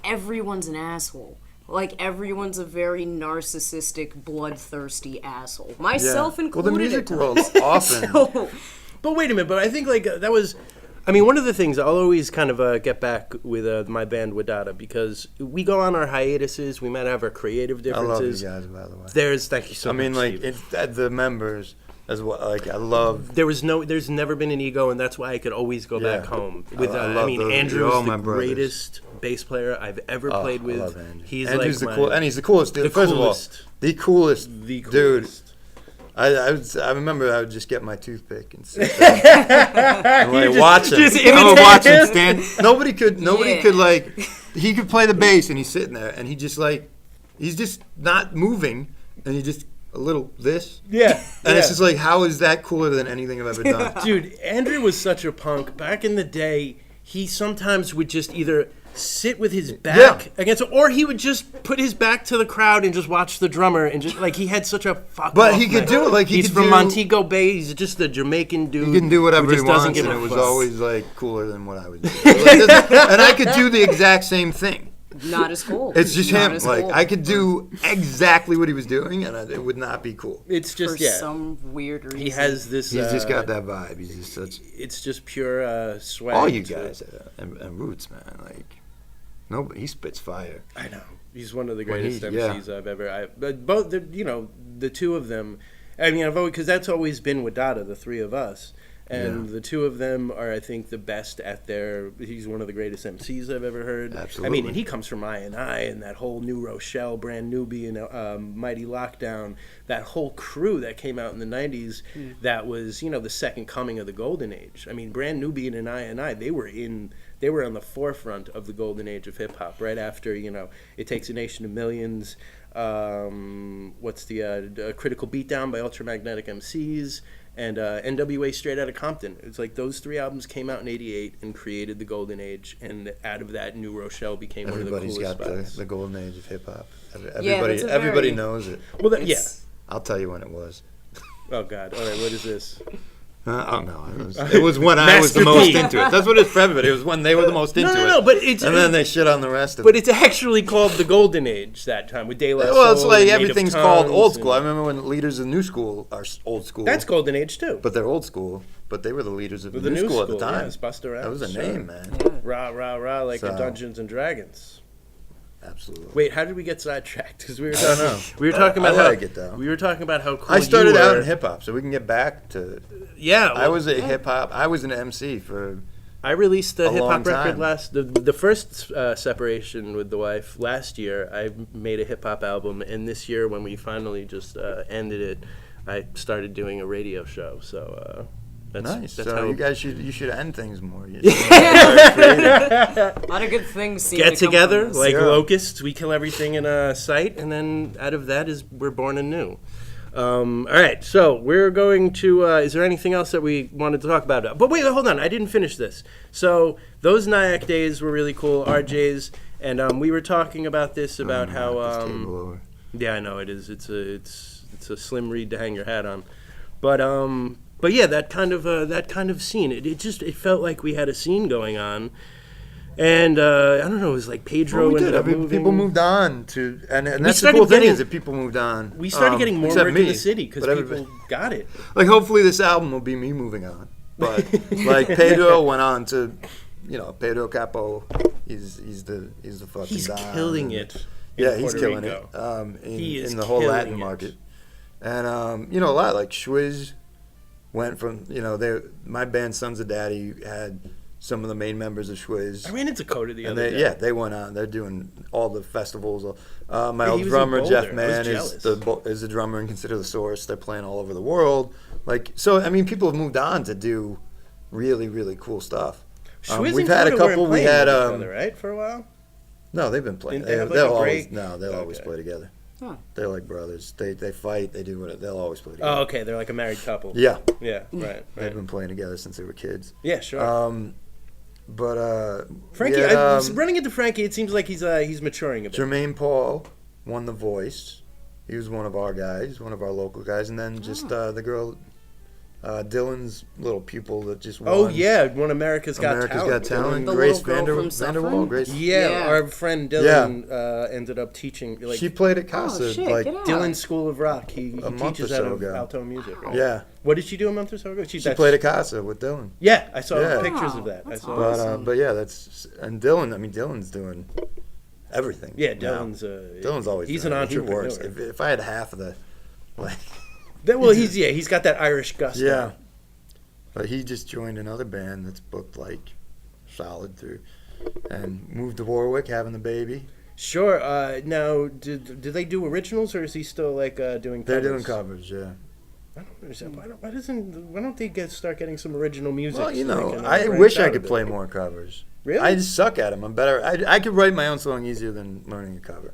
everyone's an asshole. Like everyone's a very narcissistic, bloodthirsty asshole. Myself included. Well, the music world's often. But wait a minute. But I think like that was. I mean, one of the things I'll always kind of get back with my band Wadada, because we go on our hiatuses. We might have our creative differences. I love you guys, by the way. Thank you so much. I mean, like the members as well. Like I love. There's never been an ego, and that's why I could always go back home. With Andrew is the greatest bass player I've ever played with. I love Andrew. He's Andrew's like he's the coolest dude. First of all, the coolest dude. I remember I would just get my toothpick and sit there and like watch him. I would watch him stand. Nobody could like, he could play the bass and he's sitting there and he's just not moving and he just a little this. Yeah. And it's just like, how is that cooler than anything I've ever done? Dude, Andrew was such a punk. Back in the day, he sometimes would just either sit with his back against it, or he would just put his back to the crowd and just watch the drummer and just like he had such a fuck. But he could do it like he's from Montego Bay. He's just a Jamaican dude. He can do whatever he wants, and it was always like cooler than what I was doing. And I could do the exact same thing. not as cool. It's just Not him. as Like cool. I could do exactly what he was doing, and it would not be cool. It's for just some weird reason. He has this. He's just got that vibe. He's just such. It's just pure swag. All you to guys it. and Roots, man. Like nobody. He spits fire. I know. He's one of the When greatest he- MCs I've ever. But both, the two of them. I mean, because that's always been with Dada, the three of us, and the two of them are, I think, the best at their. He's one of the greatest MCs I've ever heard. Absolutely. I mean, and he comes from I&I and that whole New Rochelle, Brand Newbie, and Mighty Lockdown. That whole crew that came out in the '90s, that was the second coming of the golden age. I mean, Brand Newbie and I&I, they were on the forefront of the golden age of hip hop. Right after It Takes a Nation of Millions. What's the Critical Beatdown by Ultramagnetic MCs, and NWA Straight Outta Compton. It's like those three albums came out in '88 and created the golden age, and out of that, New Rochelle became one of the Everybody's coolest got spots. the golden age of hip hop. that's a Everybody very- knows it. Well, It's- I'll tell you when it was. Oh God! All right, what is this? Oh no! It was when I was the Master most P. into it. That's what it's for everybody. It was when they were the most into it. No, but it's and then they shit on the rest of but it. it's actually called the golden age that time with De La Soul. Well, it's like and Native everything's called old Tongues school. I and- remember when leaders of new school are old school. That's golden age too. But they're old school. But they were the leaders of With the new school at the time. yes, Busta Rhymes, That was a sure. name, man. Rah rah rah, like in So- Dungeons and Dragons. Absolutely. Wait, how did we get sidetracked? Because we were I don't talking. know. We were talking about I how like it, though. we were talking about how cool I started you out were. in hip hop, so we can get back to. Yeah, I was a hip hop. I was an MC for. I released the a hip long hop record time. the first separation with the wife last year. I made a hip hop album, and this year when we finally just ended it, I started doing a radio show. So that's Nice. That's So how you guys should end things more. A lot of good things seem get to come together from this. like Yeah. locusts. We kill everything in a sight, and then out of that we're born anew. All right, so we're going to. Is there anything else that we wanted to talk about? But wait, hold on. I didn't finish this. So those Nyack days were really cool. RJ's, and we were talking about this about how. This table over. Yeah, I know it is. It's a slim reed to hang your hat on, but yeah, that kind of scene. It felt like we had a scene going on. And I don't know, it was like Pedro Well, we ended did. up moving. People moved on to, and that's the started cool thing getting- is that people moved on. We started getting more except work me, in the city because but people everybody- got it. Like hopefully this album will be me moving on, but like Pedro went on to, Pedro Capo, he's the fucking. He's Don. killing it. in Yeah, he's Puerto killing Rico. it. He is in the whole killing Latin it. market, and a lot like Schwiz went from my band Sons of Daddy had some of the main members of Schwiz. I ran into Coda the And other day. they went on. They're doing all the festivals. My Yeah, old he was in drummer Boulder. Jeff I was Mann jealous. is the drummer and Consider the Source. They're playing all over the world. I mean, people have moved on to do really, really cool stuff. Schwiz We've and had a Coda weren't couple. We playing had with each other, right, for a while. no, they've been playing. Didn't they have, like, They'll a always break? they'll always Okay. play together. Huh. They're like brothers. They fight. They do what they'll always play together. Oh, okay, they're like a married couple. Yeah, Yeah, right. they've been playing together since they were kids. Yeah, sure. Frankie, yeah, running into Frankie, it seems like he's maturing a bit. Jermaine Paul won The Voice. He was one of our guys, one of our local guys, and then just the girl, Dylan's little pupil that just won. Oh yeah, won America's Got Talent. Talent. The Grace little girl from Suffern? Vanderwall. Grace. Yeah, Yeah. our friend Dylan ended up teaching. Like She played at Casa. Oh, shit, like get out. Dylan's School of Rock. He month or teaches so out of ago. alto music. Right? yeah, What did she do a month or so ago? she played at Casa with Dylan. Yeah, I saw Yeah. pictures Wow, of that. I that's saw. awesome. But yeah, and Dylan. I mean, Dylan's doing everything. Yeah, now. Dylan's always. he's doing an it. He works. entrepreneur. If I had half of the, like, Well, he's got that Irish gusto. yeah. But he just joined another band that's booked like solid through, and moved to Warwick, having the baby. Sure. Now, do they do originals, or is he still like doing? They're covers? doing covers, yeah. I don't understand. Why don't they start getting some original music? Well, so they can, I branch wish I out a could bit? play more covers. Really? I just suck at them. I'm better. I could write my own song easier than learning a cover.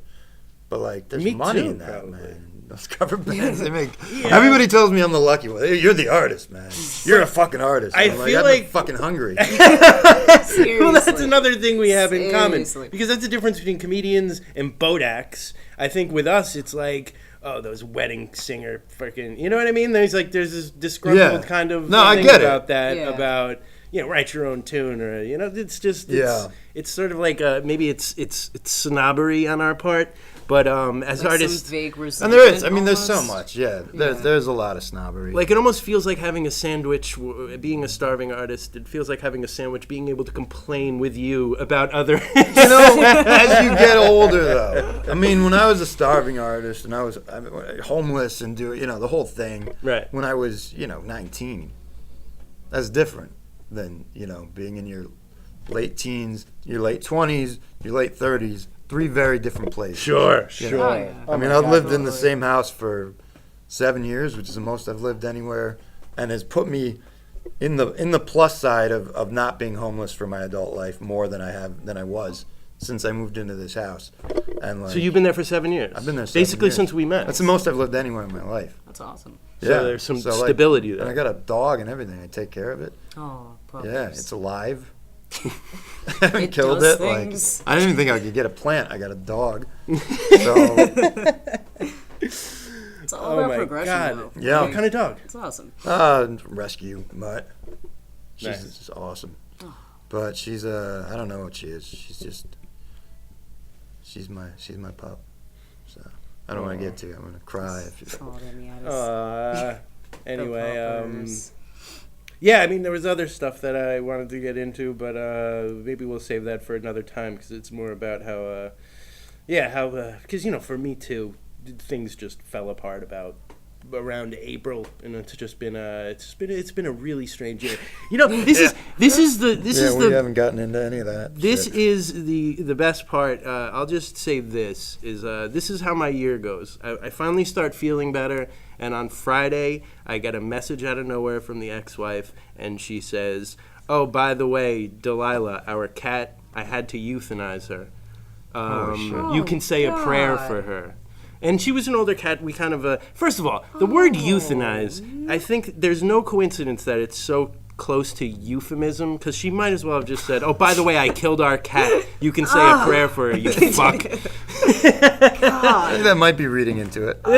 But like, there's Me money too, in that, probably. man. Those cover bands, they make. Everybody tells me I'm the lucky one. Hey, you're the artist, man. You're a fucking artist. I I'm feel I'm like- fucking hungry. Well, that's another thing we have in common, Seriously. because that's the difference between comedians and boat acts. I think with us, it's like, oh, those wedding singer freaking, you know what I mean? There's this disgruntled Yeah. kind of No, I thing get it. about that, Yeah. about, write your own tune, or it's just Yeah. it's sort of like maybe it's snobbery on our part, but as Like artists, some vague And resentment there is. I mean, there's so almost. much. Yeah. There's a lot of snobbery. like it almost feels like having a sandwich. Being a starving artist, it feels like having a sandwich. Being able to complain with you about other. As you get older, though. I mean, when I was a starving artist and I was homeless and the whole thing. Right. When I was 19, that's different than being in your late teens, your late 20s, your late 30s. 3 very different places. Sure. You know? Oh, yeah. I mean, I've lived in the same house for 7 years, which is the most I've lived anywhere, and has put me in the plus side of not being homeless for my adult life more than I was since I moved into this house. And like, So you've been there for 7 years. I've been there 7 basically years. since we met. That's the most I've lived anywhere in my life. That's awesome. So there's some like, stability there. And I got a dog and everything. I take care of it. Oh, puppies. Yeah, it's alive. I haven't It killed does it. things. Like I didn't even think I could get a plant. I got a dog. So It's all about progression, though. Yeah. What kind of dog? It's awesome. rescue mutt. She's Nice. just awesome. But she's I don't know what she is. She's my pup. So I don't want to get to it. I'm gonna cry if you. Oh, damn, Anyway, yeah, I mean, there was other stuff that I wanted to get into, but maybe we'll save that for another time because it's more about how, because for me too, things just fell apart about around April, and it's been a really strange year. This is we haven't gotten into any of that. This shit. is the best part. I'll just say this is how my year goes. I finally start feeling better, and on Friday I get a message out of nowhere from the ex-wife, and she says, "Oh, by the way, Delilah, our cat, I had to euthanize her. You can say a prayer for her." And she was an older cat. We kind of, first of all, the word euthanize, I think there's no coincidence that it's so close to euphemism, because she might as well have just said, "Oh, by the way, I killed our cat. You can say a prayer for her, you fuck." I think that might be reading into it. I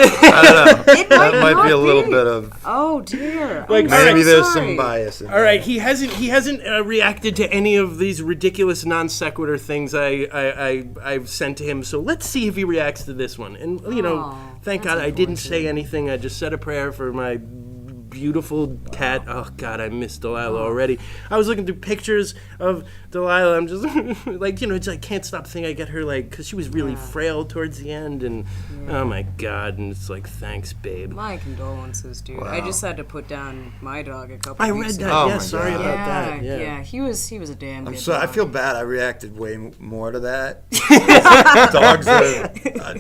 don't know. That might be a little bit of. Oh, dear. Like, Maybe there's sorry. some bias in All right, he hasn't reacted to any of these ridiculous non sequitur things I've sent to him. So let's see if he reacts to this one. And thank God I didn't say anything. I just said a prayer for my beautiful cat. Oh God, I miss Delilah already. I was looking through pictures of Delilah. I'm just like, I can't stop thinking I get her because she was really frail towards the end, and oh my God, and it's like, thanks, babe. My condolences, dude. I just had to put down my dog a couple I weeks read ago. that. Oh yeah, my sorry God. about that. Yeah, he was a damn good So I dog. feel bad. I reacted way more to that. Dogs are.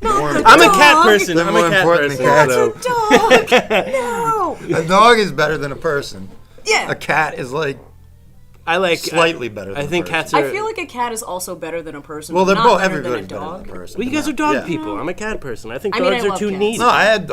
I'm a cat person. They're I'm more a cat important person. than So. Dog! No! A dog is better than a person. Yeah. A cat is like I like slightly better than I think a person. cats are. I feel like a cat is also better than a person. Well, but they're not both. better than a Everybody's better dog. than a person. Well, you guys are dog Yeah. people. I'm a cat person. I think I mean, dogs I are love too cats. needy. No, I had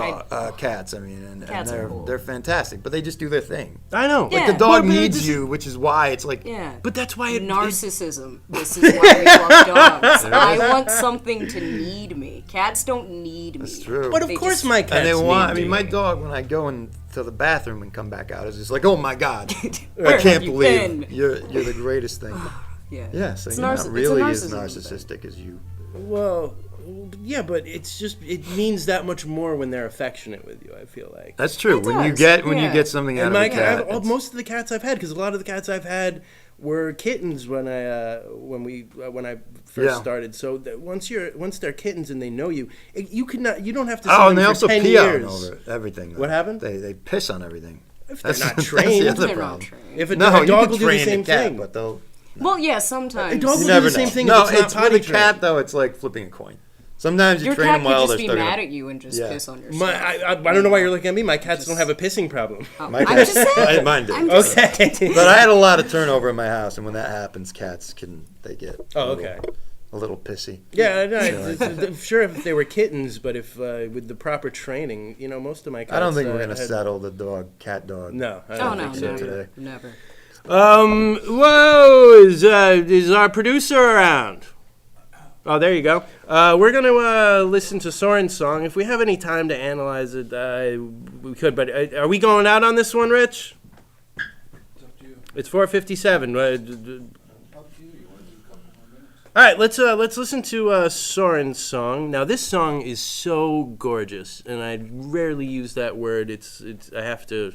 cats. I mean, and Cats are cool. they're fantastic, but they just do their thing. I know. Yeah. The dog Well, but needs this- you, which is why it's like. Yeah. But that's why it. Narcissism. This is why we love dogs. I want something to need me. Cats don't need me. It's true. But of They course, just- my cats. And they want. I need mean, my doing. dog. When I go into the bathroom and come back out, is just like, oh my God, Where I can't have you believe been? you're the greatest thing. Yeah. Yeah, so It's you're narciss- not it's a really as narcissism narcissistic as you. Well, yeah, but it means that much more when they're affectionate with you. I feel like. That's true. It When you does, get yeah. something out And of my a cat, cat, most of the cats I've had, because a lot of the cats I've had were kittens when I first Yeah. started. So that once they're kittens and they know you, you don't have to. See oh, them and they for also 10 pee years. on over everything. Though. What happened? They piss on everything. If they're not That's trained, the other They're problem. not trained. if a No, dog you will can do the train same a cat, thing. but they'll. Well, yeah, sometimes. A dog will You do never the same know. thing No, if it's not it's with potty a cat trained. though. It's like flipping a coin. Sometimes you Your train cat them well. could They're just be still mad gonna. at you and just Yeah. piss on yourself. I don't know why you're looking at me. My cats don't have a pissing problem. My I'm cat, just saying. mine did. I'm just- Okay. But I had a lot of turnover in my house, and when that happens, cats they get. Oh, okay. A little pissy. Yeah, no, sure if they were kittens, but if with the proper training, most of my cats. I don't think we're gonna had- settle the cat dog. No, I Oh, don't no, think so. no, today. never. Whoa! Is our producer around? Oh, there you go. We're gonna listen to Soren's song. If we have any time to analyze it, we could. But are we going out on this one, Rich? It's 4:57. All right, let's listen to Soren's song. Now, this song is so gorgeous, and I rarely use that word. It's I have to,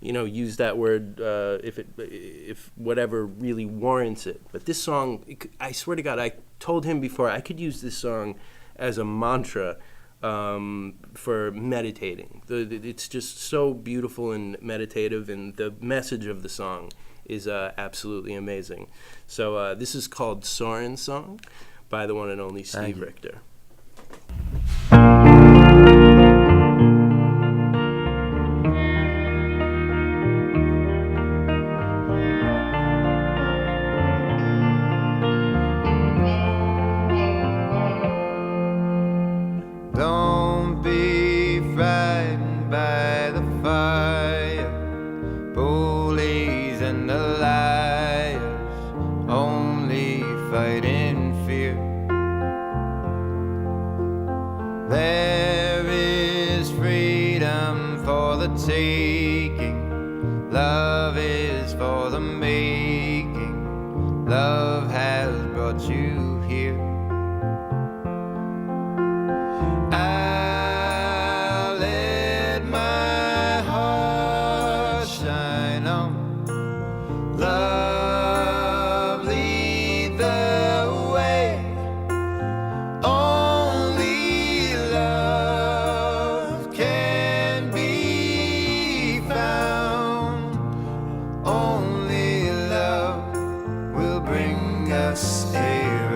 use that word if whatever really warrants it. But this song, I swear to God, I told him before I could use this song as a mantra for meditating. It's just so beautiful and meditative, and the message of the song is absolutely amazing. So this is called Soren's Song by the one and only Steev Richter. Don't be frightened by the fire, bullies and the liars, only fight in fear. There is freedom for the taking, love is for the making, love has brought you here. I'll let my heart shine on, love lead the way. Only love can be found, only love will bring us here.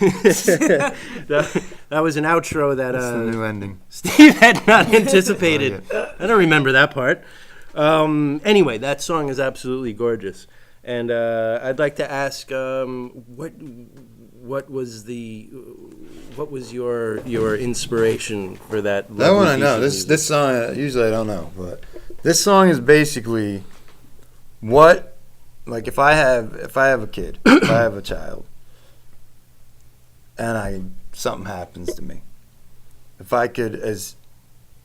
That was an outro that That's the new ending. Steve had not anticipated. I don't remember that part. Anyway, that song is absolutely gorgeous, and I'd like to ask, what was your inspiration for that? That one I lovely know. piece of This song usually I don't know, but this song is basically what, like, if I have a kid, if I have a child, and something happens to me, if I could, as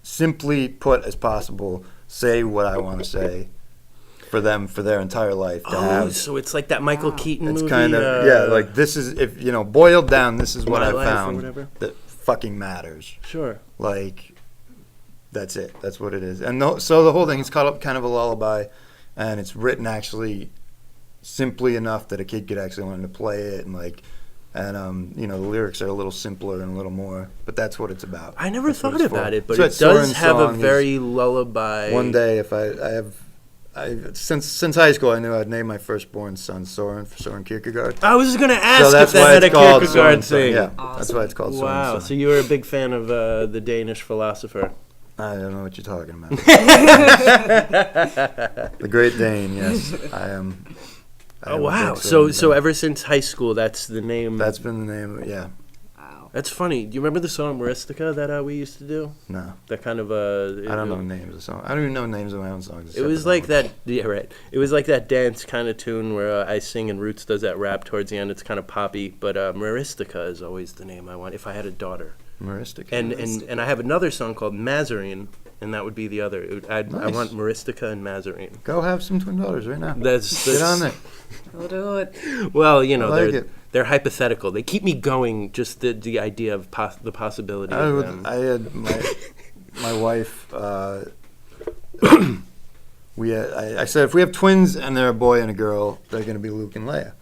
simply put as possible, say what I want to say for them for their entire life to have. So it's like that Michael Keaton movie. It's kind of like this is, if boiled down, this is what My I Life or found whatever. that fucking matters. Sure. Like, that's it. That's what it is. And so the whole thing is caught up kind of a lullaby, and it's written actually simply enough that a kid could actually learn to play it, and the lyrics are a little simpler and a little more, but that's what it's about. I never That's what thought it's about for. it, but So it that does Soren have a song is- very lullaby. One day, if I since high school, I knew I'd name my firstborn son Soren for Soren Kierkegaard. I was going to ask So if that's that why had a it's called Kierkegaard Soren. thing. Yeah, that's why it's called Soren. Wow, so you were a big fan of the Danish philosopher. I don't know what you're talking about. The Great Dane, yes, I am. Oh wow! So ever since high school, that's the name. That's been the name. Yeah. Wow. That's funny. Do you remember the song Maristica that we used to do? No. That kind of I don't know names of songs. I don't even know names of my own songs. It was like that. Yeah, right. It was like that dance kind of tune where I sing and Roots does that rap towards the end. It's kind of poppy, but Maristica is always the name I want if I had a daughter. Maristica. And I have another song called Mazarine, and that would be the other. I want Maristica and Mazarine. Go have some twin daughters right now. That's Get on there. We'll do it. Well, they're hypothetical. They keep me going. Just the idea of the possibility. Of them. I had my wife. I said if we have twins and they're a boy and a girl, they're going to be Luke and Leia.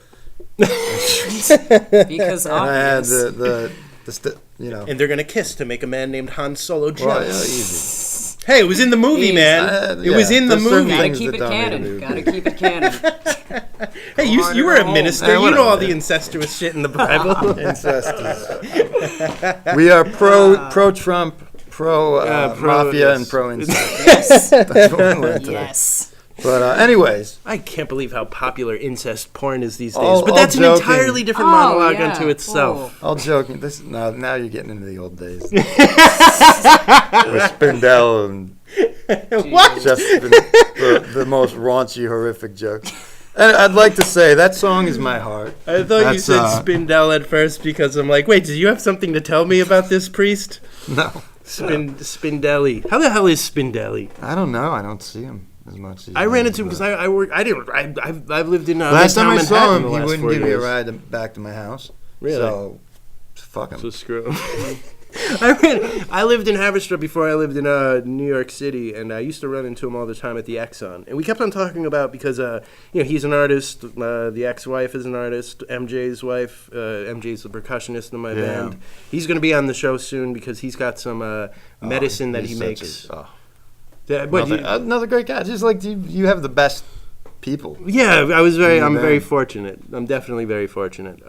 Because And I had obvious. And they're gonna kiss to make a man named Han Solo jealous. Well, easy. Hey, it was in the movie, man. It was in the there's certain movie. Gotta things keep that it don't need to canon. be Gotta keep it canon. Hey, you were a minister. Yeah, You know whatever, all the yeah. incestuous shit in the Bible. Incest. We are pro Trump, pro mafia, yes. and pro incest. Yes. That's what we learned today. Yes. But anyways, I can't believe how popular incest porn is these days. All- but that's all an joking. entirely different Oh, monologue yeah. unto itself. all joking. Now you're getting into the old days. With Spindell and What? just the most raunchy, horrific jokes. And I'd like to say that song is my heart. I thought you That's, said Spindell at first because I'm like, wait, did you have something to tell me about this priest? No, Spindelli. How the hell is Spindelli? I don't know. I don't see him as much. As I ran into him because I work. I've lived in last time I Midtown saw Manhattan him, the he last wouldn't 4 give me a years. ride back to my house. Really? So, fuck him. So screw him. I lived in Haverstraw before I lived in New York City, and I used to run into him all the time at the Exxon. And we kept on talking about because he's an artist. The ex-wife is an artist. MJ's wife, MJ's the percussionist in my band. He's going to be on the show soon because he's got some medicine that he makes. Another great guy. Just like you have the best people. Yeah, I'm very band. fortunate. I'm definitely very fortunate.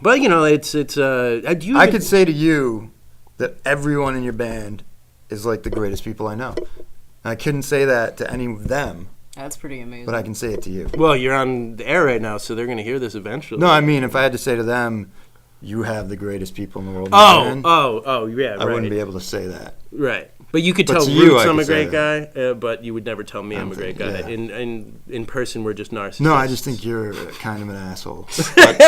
But it's I could say to you that everyone in your band is like the greatest people I know. And I couldn't say that to any of them, That's pretty amazing. but I can say it to you. Well, you're on the air right now, so they're going to hear this eventually. No, I mean, if I had to say to them, you have the greatest people in the world in your band, Yeah, I wouldn't be able to say that. Right. But you could But tell to you, Roots I I'm a could say great guy, but you would never tell me I'm a great guy. Yeah. In person, we're just narcissists. No, I just think you're kind of an asshole. But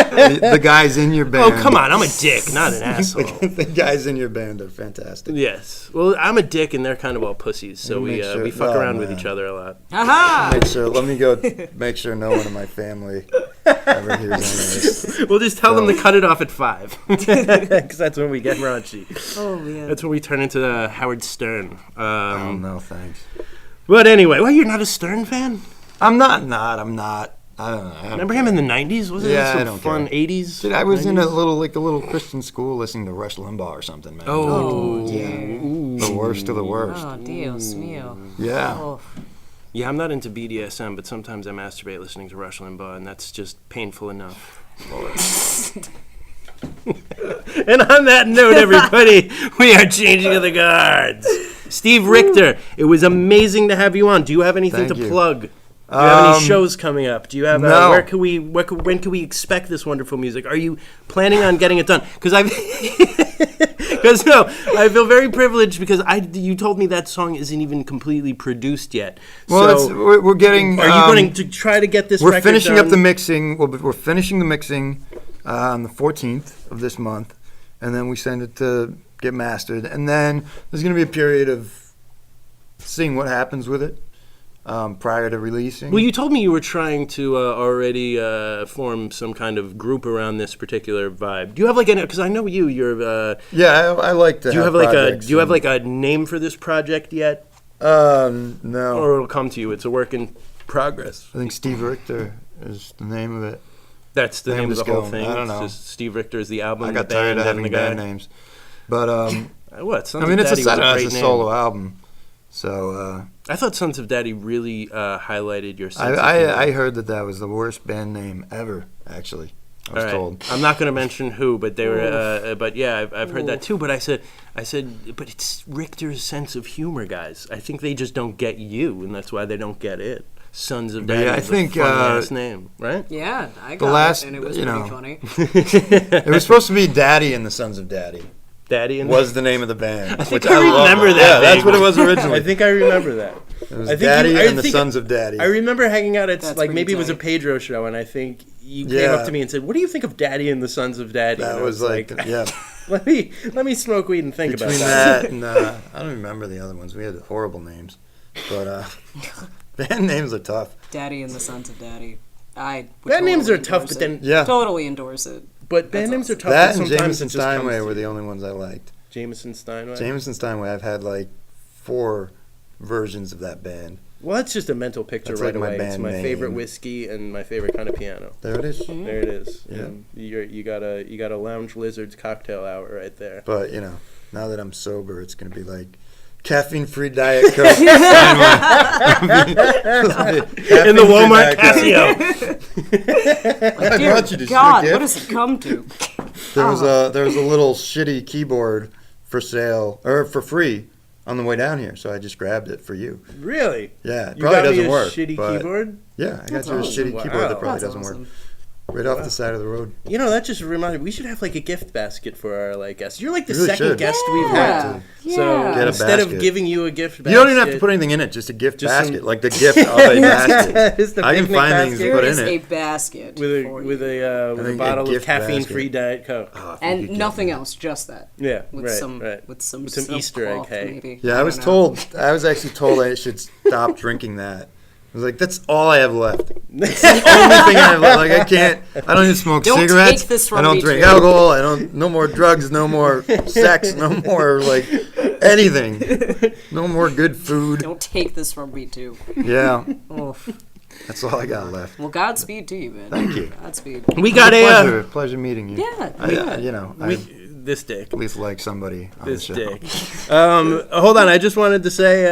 the guys in your band... Oh, come on. I'm a dick, not an asshole. The guys in your band are fantastic. Yes. Well, I'm a dick, and they're kind of all pussies, so Make sure- we fuck oh, around with man. each other a lot. Aha! Let me go make sure no one in my family ever hears any of this. We'll just tell them to cut it off at 5, because that's when we get raunchy. Oh, man. That's when we turn into Howard Stern. Oh, no, thanks. But anyway, well, you're not a Stern fan? I'm not. I don't know. I don't Remember him in the 90s? Wasn't Yeah, it I some don't fun care. 80s? Dude, I was 90s? in a little Christian school listening to Rush Limbaugh or something, man. Oh, The worst of the worst. Oh, Dios mío. Yeah. Oh. Yeah, I'm not into BDSM, but sometimes I masturbate listening to Rush Limbaugh, and that's just painful enough. And on that note, everybody, we are changing of the guards. Steev Richter, it was amazing to have you on. Do you have anything Thank to you. plug? Do you have any shows coming up? Do you have No. when can we expect this wonderful music? Are you planning on getting it done? Because I feel very privileged because you told me that song isn't even completely produced yet. Well, So we're getting. are you going to try to get this? We're record finishing done? up the mixing. We're finishing the mixing on the 14th of this month, and then we send it to get mastered. And then there's going to be a period of seeing what happens with it prior to releasing. Well, you told me you were trying to already form some kind of group around this particular vibe. Do you have because I know you're. Yeah, I like to. Do you have projects Do you have a name for this project yet? No. Or it'll come to you. It's a work in progress. I think Steev Richter is the name of it. That's the name of the whole thing. I don't know. It's just Steev Richter is the album. I got the tired band, of having and the band guy. names, but What? Sons I mean, of it's Daddy was a great name. solo album, so. I thought Sons of Daddy really highlighted your sense of humor. I heard that was the worst band name ever. Actually, I was told. I'm not going to mention who, but they were. But yeah, I've heard that too. But I said, but it's Richter's sense of humor, guys. I think they just don't get you, and that's why they don't get it. Sons of Daddy. Yeah, I is think, a fun last name, right? Yeah, I got last- it, and it was you pretty know. funny. It was supposed to be Daddy and the Sons of Daddy. Daddy and Was the name of the band. I think which I love remember that. Yeah, that's vaguely. what it was originally. I think I remember that. It was I think Daddy I and the think- Sons of Daddy. I remember hanging out at That's maybe pretty it was a tight. Pedro show, and I think you came Yeah. up to me and said, "What do you think of Daddy and the Sons of Daddy?" That And I was like, yeah. let me smoke weed and think Between about that. that and I don't remember the other ones. We had horrible names, but band names are tough. Daddy and the Sons of Daddy. I would Band names are totally tough, endorse but then it. Yeah, Totally endorse it. but band That's names are awesome. tough. that but and sometimes Jameson it just comes Steinway to were the you. only ones I liked. Jameson Steinway. Jameson Steinway. I've had like 4 versions of that band. Well, that's just a mental picture That's right like my away. It's band my favorite name. whiskey and my favorite kind of piano. There it is. There it is. Yeah. And you got a Lounge Lizards cocktail hour right there. But now that I'm sober, it's gonna be like caffeine-free Diet Coke. In the Walmart Casio. Like, I dear brought you this God, gift. what does it come to? There was a little shitty keyboard for sale or for free on the way down here, so I just grabbed it for you. Really? Yeah, it You probably got me doesn't a work. shitty but keyboard? Yeah, I got That's you a awesome. shitty Wow. keyboard that probably That's doesn't awesome. work. Right off the side of the road. You know, that just reminded me, we should have like a gift basket for our guests. You're like the We really second should. guest we've Yeah. had. Yeah. So Get a instead of basket. giving you a gift basket. You don't even have to put anything in it, just a gift Just basket, some- like the gift of a basket. It's the I can picnic find things basket to put Here in is a it. basket with a for with you. a with a think a bottle of gift caffeine-free basket. Diet Coke. Oh, if you And could get nothing me. else, just that. Yeah, With right, some right. with some With some silk Easter egg cloth, hay. maybe. Yeah, I was don't know. told. I was actually told I should stop drinking that. I was like, that's all I have left. It's the only thing I have left. Like I can't. I don't even smoke Don't cigarettes. take this from I don't me, drink too. alcohol. I don't. No more drugs. No more sex. No more like anything. No more good food. Don't take this from me too. Yeah, Oof. that's all I got left. Well, Godspeed to you, man. Thank you. Godspeed. We got Pleasure meeting you. Yeah. I this dick. at least like somebody on This the show. dick. Hold on, I just wanted to say,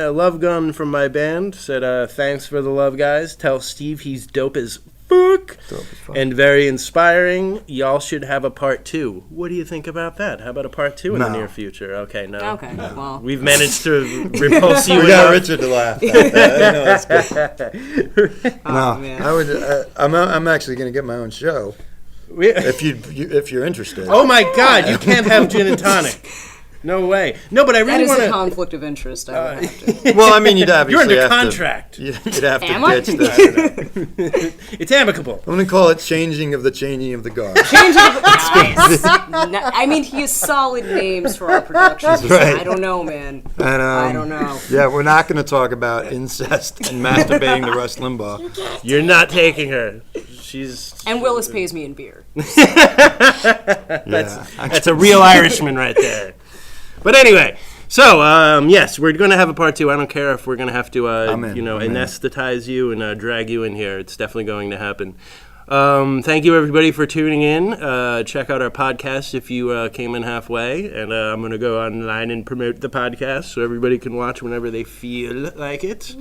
Love Gun from my band said, thanks for the love, guys. Tell Steve he's dope as fuck Dope as fuck. and very inspiring. Y'all should have a part 2. What do you think about that? How about a part 2 in the No. near future? Okay, no. Okay. Well. We've managed to repulse you We got enough. Richard to laugh at that. I know that's good. Oh, No, man. I would. I'm actually going to get my own show if you're interested. Oh my God! You can't have gin and tonic. No way. No, but I That really is want a to. conflict of interest. I would have to. Well, I mean, you'd obviously You're under have contract. To, you'd have to Am I? ditch this. It's amicable. I'm going to call it changing of the guard. Change of nice. I mean, he has solid names for our productions. Right. I don't know, man. And, I don't know. Yeah, we're not going to talk about incest and masturbating to Rush Limbaugh. You're not taking her. She's. And Willis pays me in beer. Yeah. That's a real Irishman right there. But anyway, so yes, we're going to have a part 2. I don't care if we're going to have to, I'm in. anesthetize you and drag you in here. It's definitely going to happen. Thank you, everybody, for tuning in. Check out our podcast if you came in halfway. And I'm going to go online and promote the podcast so everybody can watch whenever they feel like it.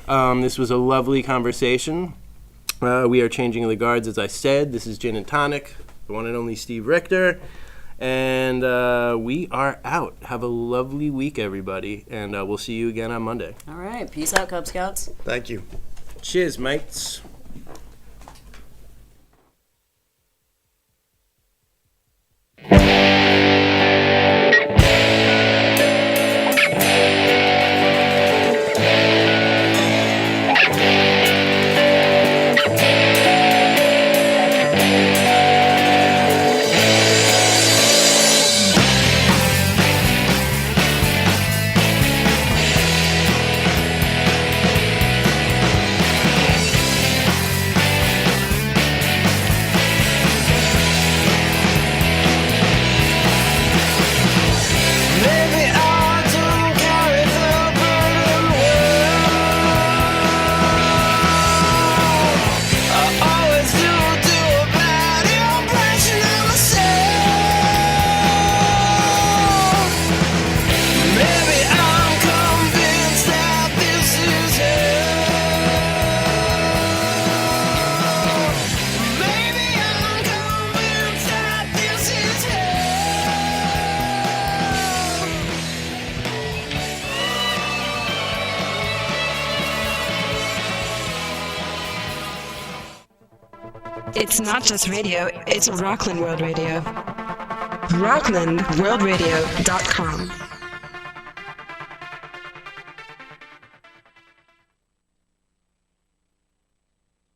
This was a lovely conversation. We are changing the guards, as I said. This is Gin and Tonic. the one and only Steev Richter. And we are out. Have a lovely week, everybody. And we'll see you again on Monday. All right. Peace out, Cub Scouts. Thank you. Cheers, mates. It's not just radio, it's Rockland World Radio. RocklandWorldRadio.com